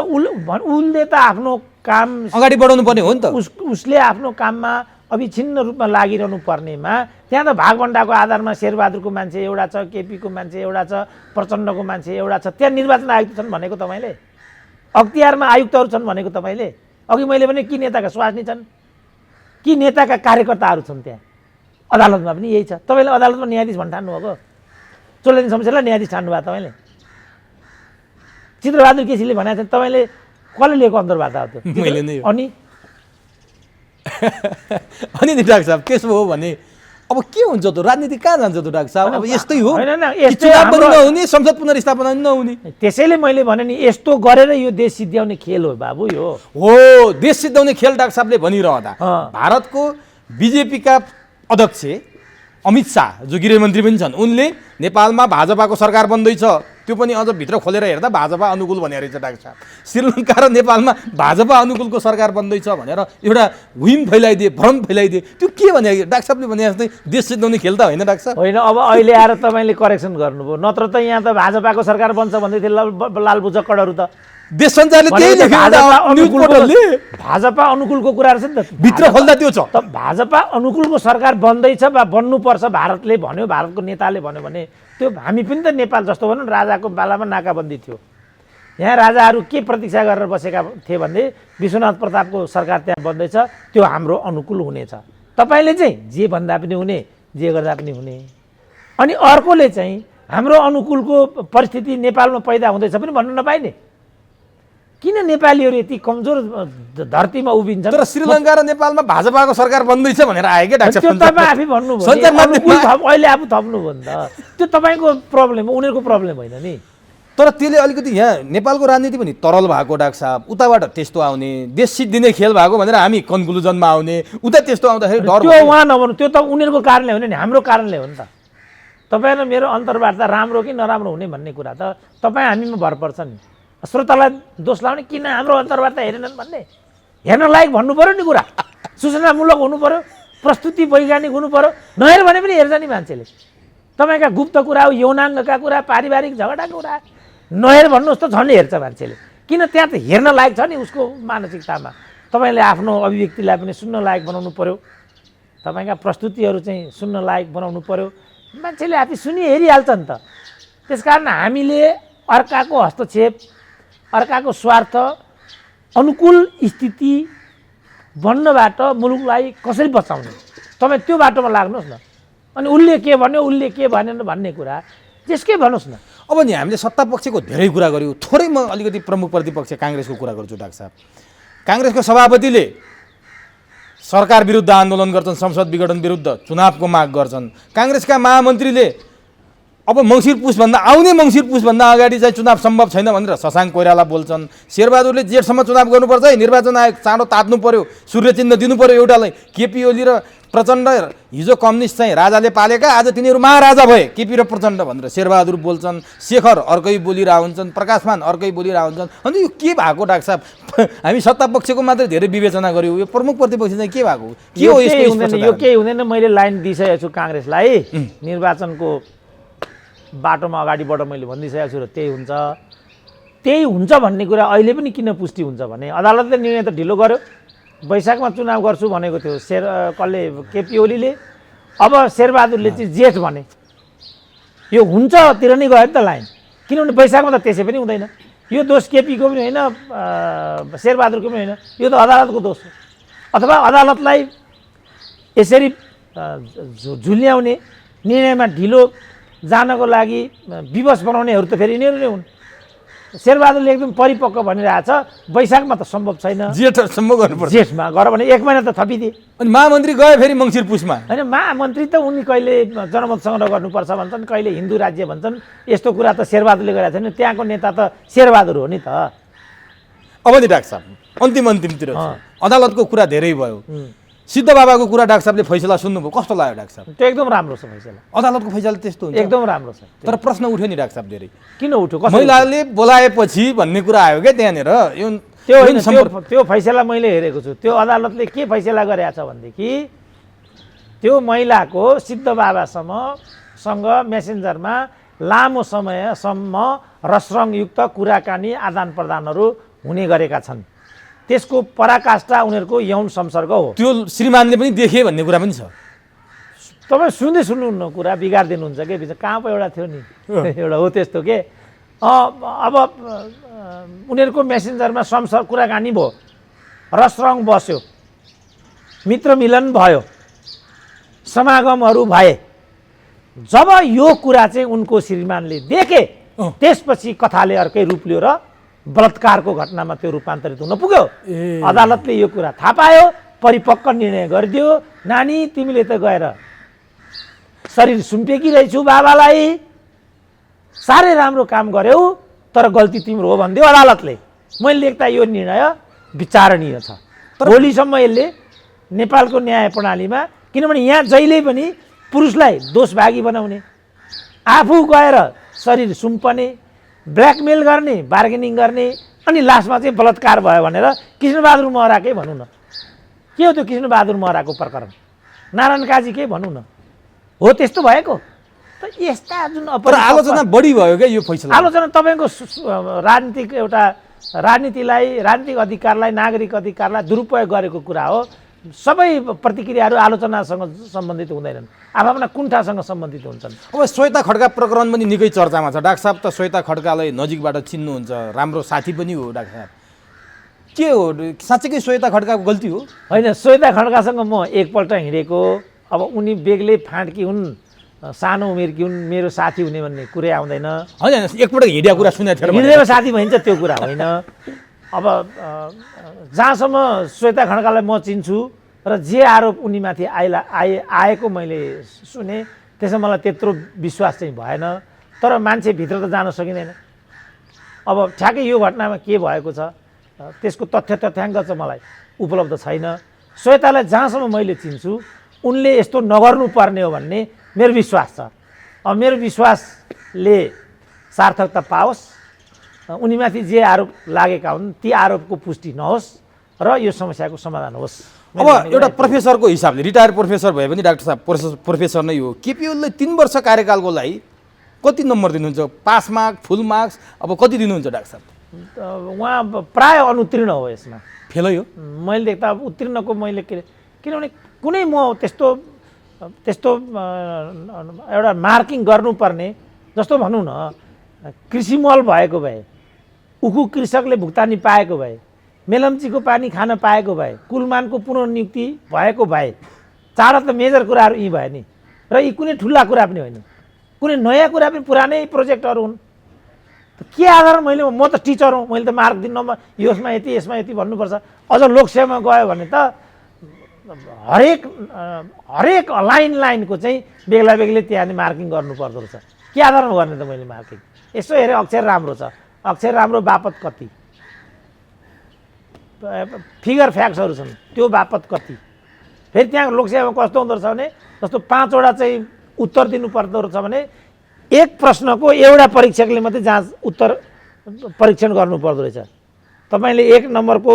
उसले त आफ्नो काम अगाडि बढाउनु पर्ने हो नि त। उसले आफ्नो काममा अविच्छिन्न रूपमा लागिरहनु पर्नेमा त्यहाँ त भागभण्डाको आधारमा शेरबहादुरको मान्छे एउटा छ, केपीको मान्छे एउटा छ, प्रचण्डको मान्छे एउटा छ। त्यहाँ निर्वाचन आयुक्त छन् भनेको तपाईँले, अख्तियारमा आयुक्तहरू छन् भनेको तपाईँले। अघि मैले भने कि नेताका स्वास्नी छन्, कि नेताका कार्यकर्ताहरू छन् त्यहाँ। अदालतमा पनि यही छ। तपाईँले अदालतमा न्यायाधीश भन्नु भएको, चोलेन समस्यालाई न्यायाधीश ठान्नुभयो तपाईँले। चित्रबहादुर केसीले भनेको छ, तपाईँले कसले लिएको अन्तर्वार्ता हो त्यो? मैले नै हो। अनि अनि नि डाक्टर साहब त्यसो हो भने अब के हुन्छ त? राजनीति कहाँ जान्छ त डाक्टर साहब? अब यस्तै हो, चुनाव पनि नहुने, संसद पुनर्स्थापना पनि नहुने। त्यसैले मैले भने नि यस्तो गरेर यो देश सिद्ध्याउने खेल हो बाबु। यो हो देश सिद्ध्याउने खेल। डाक्टर साहबले भनिरहँदा भारतको बिजेपीका अध्यक्ष अमित शाह जो गृहमन्त्री पनि छन्, उनले नेपालमा भाजपाको सरकार बन्दैछ, त्यो पनि अझ भित्र खोलेर हेर्दा भाजपा अनुकूल भने रहेछ डाक्टर साहब। श्रीलङ्का र नेपालमा भाजपा अनुकूलको सरकार बन्दैछ भनेर एउटा हुइम फैलाइदिए, भ्रम फैलाइदिए। त्यो के भने डाक्टर साहबले भने जस्तै देश सिद्ध्याउने खेल त होइन डाक्टर साहब? होइन, अब अहिले आएर तपाईँले करेक्सन गर्नुभयो, नत्र त यहाँ त भाजपाको सरकार बन्छ भन्दै थियो लालबुचक्कडहरू त। देश सञ्चारले त्यही लेख्यो, भाजपा अनुकूलको कुरा रहेछ नि त। भित्र खोल्दा त्यो छ त। भाजपा अनुकूलको सरकार बन्दैछ वा बन्नुपर्छ भारतले भन्यो, भारतको नेताले भन्यो भने त्यो हामी पनि त नेपाल जस्तो भनौँ राजाको पालामा नाकाबन्दी थियो। यहाँ राजाहरू के प्रतीक्षा गरेर बसेका थिए भने विश्वनाथ प्रतापको सरकार त्यहाँ बन्दैछ, त्यो हाम्रो अनुकूल हुनेछ। तपाईँले चाहिँ जे भन्दा पनि हुने, जे गर्दा पनि हुने। अनि अर्कोले चाहिँ हाम्रो अनुकूलको परिस्थिति नेपालमा पैदा हुँदैछ पनि भन्नु नपाइने। किन नेपालीहरू यति कमजोर धरतीमा उभिन्छन्? तर श्रीलङ्का र नेपालमा भाजपाको सरकार बन्दैछ भनेर आयो क्या डाक्टर साहब? त्यो तपाईँ आफै भन्नुभयो, अहिले आफू थप्नुभयो नि त। त्यो तपाईँको प्रब्लम हो, उनीहरूको प्रब्लम होइन नि। तर त्यसले अलिकति यहाँ नेपालको राजनीति पनि तरल भएको डाक्टर साहब। उताबाट त्यस्तो आउने, देश सिद्धिने खेल भएको भनेर हामी कन्क्लुजनमा आउने, उता त्यस्तो आउँदाखेरि डर। त्यो उहाँ नभन्नु, त्यो त उनीहरूको कारणले होइन नि, हाम्रो कारणले हो नि त। तपाईँ र मेरो अन्तर्वार्ता राम्रो कि नराम्रो हुने भन्ने कुरा त तपाईँ हामीमा भर पर्छ नि। श्रोतालाई दोष लाउने किन हाम्रो अन्तर्वार्ता हेरेनन् भन्ने, हेर्न लायक भन्नु पऱ्यो नि कुरा, सूचनामूलक हुनु पऱ्यो, प्रस्तुति वैज्ञानिक हुनु पऱ्यो। नहेर भने पनि हेर्छ नि मान्छेले। तपाईँका गुप्त कुरा, यौनाङ्गका कुरा, पारिवारिक झगडाको कुरा नहेर भन्नुहोस् त झन् हेर्छ मान्छेले। किन त्यहाँ त हेर्न लायक छ नि उसको मानसिकतामा। तपाईँले आफ्नो अभिव्यक्तिलाई पनि सुन्न लायक बनाउनु पऱ्यो, तपाईँका प्रस्तुतिहरू चाहिँ सुन्न लायक बनाउनु पऱ्यो। मान्छेले आफै सुनि हेरिहाल्छ नि त। त्यसकारण हामीले अर्काको हस्तक्षेप, अर्काको स्वार्थ, अनुकूल स्थिति बन्नबाट मुलुकलाई कसरी बचाउने, तपाईँ त्यो बाटोमा लाग्नुहोस् न। अनि उसले के भन्यो, उसले के भनेन भन्ने कुरा त्यसकै भन्नुहोस् न। अब नि हामीले सत्ता पक्षको धेरै कुरा गऱ्यौँ, थोरै म अलिकति प्रमुख प्रतिपक्ष काङ्ग्रेसको कुरा गर्छु डाक्टर साहब। काङ्ग्रेसको सभापतिले सरकार विरुद्ध आन्दोलन गर्छन्, संसद विघटन विरुद्ध चुनावको माग गर्छन्। काङ्ग्रेसका महामन्त्रीले अब मङ्सिर पुसभन्दा आउने मङ्सिर पुसभन्दा अगाडि चाहिँ चुनाव सम्भव छैन भनेर शशाङ्क कोइराला बोल्छन्। शेरबहादुरले जेठसम्म चुनाव गर्नुपर्छ है, निर्वाचन आयोग चाँडो तात्नु पर्यो, सूर्यचिन्ह दिनु पर्यो एउटालाई। केपी ओली र प्रचण्ड हिजो कम्युनिस्ट चाहिँ राजाले पालेका, आज तिनीहरू महाराजा भए केपी र प्रचण्ड भनेर शेरबहादुर बोल्छन्। शेखर अर्कै बोलिरहेको हुन्छन्, प्रकाशमान अर्कै बोलिरहेको हुन्छन्। अनि यो के भएको डाक्टर साहब? हामी सत्ता पक्षको मात्रै धेरै विवेचना गऱ्यौँ, यो प्रमुख प्रतिपक्ष चाहिँ के भएको के हो? यो केही हुँदैन। मैले लाइन दिइसकेको छु काङ्ग्रेसलाई, निर्वाचनको बाटोमा अगाडिबाट मैले भनिदिइसकेको छु र त्यही हुन्छ भन्ने कुरा अहिले पनि किन पुष्टि हुन्छ भने अदालतले निर्णय त ढिलो गर्यो। वैशाखमा चुनाव गर्छु भनेको थियो कसले, केपी ओलीले। अब शेरबहादुरले चाहिँ जेठ भने यो हुन्छतिर नै गयो नि त लाइन, किनभने वैशाखमा त त्यसै पनि हुँदैन। यो दोष केपीको पनि होइन, शेरबहादुरको पनि होइन, यो त अदालतको दोष हो। अथवा अदालतलाई यसरी झुल्याउने, निर्णयमा ढिलो जानको लागि विवश बनाउनेहरू त फेरि यिनीहरू नै हुन्। शेरबहादुरले एकदम परिपक्व भनिरहेछ वैशाखमा त सम्भव छैन, जेठसम्म गर्नुपर्छ। जेठमा गर भने 1 महिना त थपिदिए। अनि महामन्त्री गए फेरि मङ्सिर पुसमा होइन, महामन्त्री त उनी कहिले जनमत सङ्ग्रह गर्नुपर्छ भन्छन्, कहिले हिन्दू राज्य भन्छन्। यस्तो कुरा त शेरबहादुरले गरेको छैन। त्यहाँको नेता त शेरबहादुर हो नि त। अब नि डाक्टर साहब अन्तिमतिर अदालतको कुरा धेरै भयो। सिद्ध बाबाको कुरा डाक्टर साहबले फैसला सुन्नुभयो, कस्तो लाग्यो डाक्टर साहब? त्यो एकदम राम्रो छ फैसला। अदालतको फैसला त्यस्तो हुन्छ, एकदम राम्रो छ। तर प्रश्न उठ्यो नि डाक्टर साहब धेरै, किन उठ्यो? महिलाले बोलाएपछि भन्ने कुरा आयो क्या त्यहाँनिर। त्यो फैसला मैले हेरेको छु। त्यो अदालतले के फैसला गरेको छ भनेदेखि त्यो महिलाको सिद्ध बाबासँग मेसेन्जरमा लामो समयसम्म रसरङयुक्त कुराकानी आदान प्रदानहरू हुने गरेका छन्। त्यसको पराकाष्ठा उनीहरूको यौन संसर्ग हो। त्यो श्रीमानले पनि देखे भन्ने कुरा पनि छ। तपाईँ सुन्नुहुन्न कुरा, बिगारिदिनुहुन्छ के बिच। कहाँ पो एउटा थियो नि, एउटा हो त्यस्तो के। अब उनीहरूको मेसेन्जरमा कुराकानी भयो, रसरङ बस्यो, मित्र मिलन भयो, समागमहरू भए। जब यो कुरा चाहिँ उनको श्रीमानले देखे, त्यसपछि कथाले अर्कै रूप लियो र बलात्कारको घटनामा त्यो रूपान्तरित हुन पुग्यो। अदालतले यो कुरा थाहा पायो, परिपक्व निर्णय गरिदियो। नानी, तिमीले त गएर शरीर सुम्पेकी रहेछौ बाबालाई, साह्रै राम्रो काम गर्यौ, तर गल्ती तिम्रो हो भनिदियो अदालतले। मैले लेख्दा यो निर्णय विचारणीय छ भोलिसम्म यसले नेपालको न्याय प्रणालीमा। किनभने यहाँ जहिले पनि पुरुषलाई दोषभागी बनाउने, आफू गएर शरीर सुम्पने, ब्ल्याकमेल गर्ने, बार्गेनिङ गर्ने, अनि लास्टमा चाहिँ बलात्कार भयो भनेर कृष्णबहादुर महराकै भनौँ न। के हो त्यो कृष्णबहादुर महराको प्रकरण? नारायण काजीकै भनौँ न, हो त्यस्तो भएको। त यस्ता जुन आलोचना बढी भयो क्या यो फैसला। आलोचना तपाईँको राजनीतिक एउटा राजनीतिलाई, राजनीतिक अधिकारलाई, नागरिक अधिकारलाई दुरुपयोग गरेको कुरा हो। सबै प्रतिक्रियाहरू आलोचनासँग सम्बन्धित हुँदैनन्, आफ्ना कुण्ठासँग सम्बन्धित हुन्छन्। अब श्वेता खड्का प्रकरण पनि निकै चर्चामा छ। डाक्टर साहब त श्वेता खड्कालाई नजिकबाट चिन्नुहुन्छ, राम्रो साथी पनि हो। डाक्टर साहब के हो, साँच्चैकै श्वेता खड्काको गल्ती हो? होइन, श्वेता खड्कासँग म एकपल्ट हिँडेको। अब उनी बेग्लै फाँटकी हुन्, सानो उमेरकी हुन्, मेरो साथी हुने भन्ने कुरै आउँदैन। होइन, एकपल्ट हिँडेको कुरा सुनेको थियो, हिँडेको साथी भइन्छ त्यो कुरा होइन। अब जहाँसम्म श्वेता खड्कालाई म चिन्छु र जे आरोप उनीमाथि आएको मैले सुने, त्यसमा मलाई त्यत्रो विश्वास चाहिँ भएन। तर मान्छेभित्र त जान सकिँदैन। अब ठ्याक्कै यो घटनामा के भएको छ त्यसको तथ्याङ्क चाहिँ मलाई उपलब्ध छैन। श्वेतालाई जहाँसम्म मैले चिन्छु उनले यस्तो नगर्नुपर्ने हो भन्ने मेरो विश्वास छ। अब मेरो विश्वासले सार्थकता पाओस्, उनीमाथि जे आरोप लागेका हुन् ती आरोपको पुष्टि नहोस् र यो समस्याको समाधान होस्। अब एउटा प्रोफेसरको हिसाबले, रिटायर प्रोफेसर भए पनि डाक्टर साहब प्रोफेसर नै हो, केपी ओलीले 3 वर्ष कार्यकालको लागि कति नम्बर दिनुहुन्छ? पास मार्क, फुल मार्क्स, अब कति दिनुहुन्छ डाक्टर साहब? उहाँ प्राय अनुत्तीर्ण हो, यसमा फेलै हो। मैले देख्दा उत्तीर्णको मैले किनभने कुनै म त्यस्तो एउटा मार्किङ गर्नुपर्ने जस्तो भनौँ न, कृषि मल भएको भए, उखु कृषकले भुक्तानी पाएको भए, मेलम्चीको पानी खान पाएको भए, कुलमानको पुनर्नियुक्ति भएको भए, चाँडो त मेजर कुराहरू यी भयो नि। र यी कुनै ठुला कुरा पनि होइन, कुनै नयाँ कुरा पनि, पुरानै प्रोजेक्टहरू हुन्। के आधार म त टिचर हुँ, मैले त मार्क दिन्न, यसमा यति यसमा यति भन्नुपर्छ। अझ लोकसेवामा गयो भने त हरेक लाइनको चाहिँ बेग्ला बेग्लै त्यहाँ मार्किङ गर्नुपर्दो रहेछ। के आधारमा गर्ने त मैले मार्किङ? यसो हेरेँ अक्षर राम्रो छ, अक्षर राम्रो बापत कति, फिगर फ्याक्ट्सहरू छन् त्यो बापत कति। फेरि त्यहाँ लोकसेवामा कस्तो हुँदो रहेछ भने जस्तो 5 वटा चाहिँ उत्तर दिनु पर्दो रहेछ भने एक प्रश्नको एउटा परीक्षकले मात्रै जाँच उत्तर परीक्षण गर्नु पर्दो रहेछ। तपाईँले 1 नम्बरको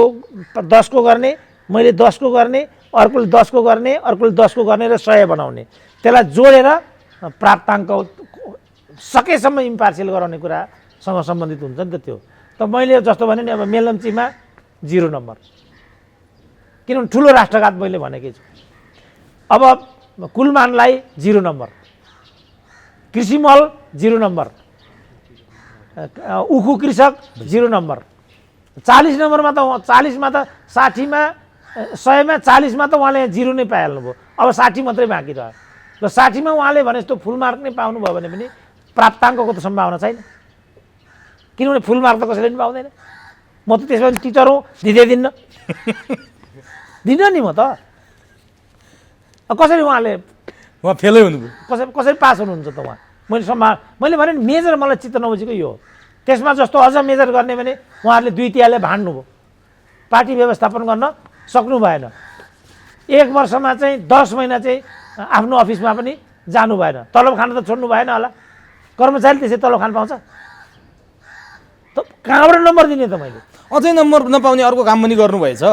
10 को गर्ने, मैले 10 को गर्ने, अर्कोले 10 को गर्ने, अर्कोले 10 को गर्ने र 100 बनाउने, त्यसलाई जोडेर प्राप्ताङ्क सकेसम्म इम्पार्सियल गराउने कुरासँग सम्बन्धित हुन्छ नि त त्यो। त मैले जस्तो भने नि अब मेलम्चीमा 0 नम्बर, किनभने ठुलो राष्ट्रघात मैले भनेकै छु। अब कुलमानलाई 0 नम्बर, कृषिमल 0 नम्बर, उखु कृषक 0 नम्बर, 40 नम्बरमा त 40 मा त 60 मा 100 मा 40 मा त उहाँले 0 नै पाइहाल्नुभयो। अब 60 मात्रै बाँकी रह्यो र 60 मा उहाँले भने जस्तो फुल मार्क नै पाउनुभयो भने पनि प्राप्ताङ्कको त सम्भावना छैन, किनभने फुल मार्क त कसैले पनि पाउँदैन। म त त्यसमा टिचर हुँ, दिँदै दिन्न नि म त। कसरी उहाँले फेलै हुनुभयो, कसरी पास हुनुहुन्छ त उहाँ? मैले भने नि मेजर मलाई चित्त नबुझेको यो हो। त्यसमा जस्तो अझ मेजर गर्ने भने उहाँहरूले 2 भाँड्नुभयो, पार्टी व्यवस्थापन गर्न सक्नु भएन। 1 वर्षमा चाहिँ 10 महिना चाहिँ आफ्नो अफिसमा पनि जानु भएन, तलब खान त छोड्नु भएन होला। कर्मचारीले त्यसै तलब खान पाउँछ त? कहाँबाट नम्बर दिने त मैले? अझै नम्बर नपाउने अर्को काम पनि गर्नुभएछ।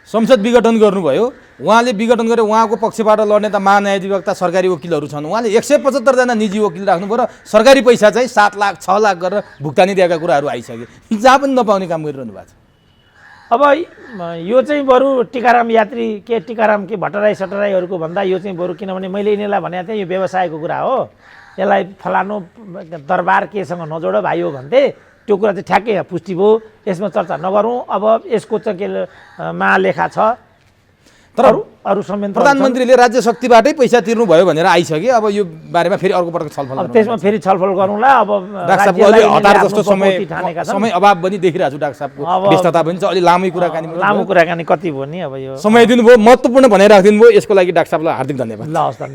संसद विघटन गर्नुभयो, उहाँले विघटन गरेर उहाँको पक्षबाट लड्ने त महान्यायाधिवक्ता सरकारी वकिलहरू छन्, उहाँले 175 जना निजी वकिल राख्नुभयो र सरकारी पैसा चाहिँ 7 लाख 6 लाख गरेर भुक्तानी दिएका कुराहरू आइसके, जहाँ पनि नपाउने काम गरिरहनु भएको छ। अब यो चाहिँ बरु टिकाराम यात्री टिकाराम भट्टराई सटराईहरूको भन्दा यो चाहिँ बरु, किनभने मैले यिनीहरूलाई भनेको थिएँ यो व्यवसायको कुरा हो, यसलाई फलानु दरबार केसँग नजोड भाइ हो भन्थे, त्यो कुरा चाहिँ ठ्याक्कै यहाँ पुष्टि भयो, यसमा चर्चा नगरौँ। अब यसको चाहिँ के महालेखा छ, तर अरू संयन्त्र प्रधानमन्त्रीले राज्य शक्तिबाटै पैसा तिर्नुभयो भनेर आइसक्यो। अब यो बारेमा फेरि अर्को पटक छलफल गरौँ, त्यसमा फेरि छलफल गरौँला। अब हतार जस्तो समय अभाव पनि देखिरहेको छु, डाक्टर साहबको व्यस्तता पनि छ, अलि लामो कुराकानी कति भयो नि। अब यो समय दिनुभयो, महत्त्वपूर्ण भनेर राखिदिनु भयो, यसको लागि डाक्टर साहबलाई हार्दिक धन्यवाद। ल हस्, धन्यवाद।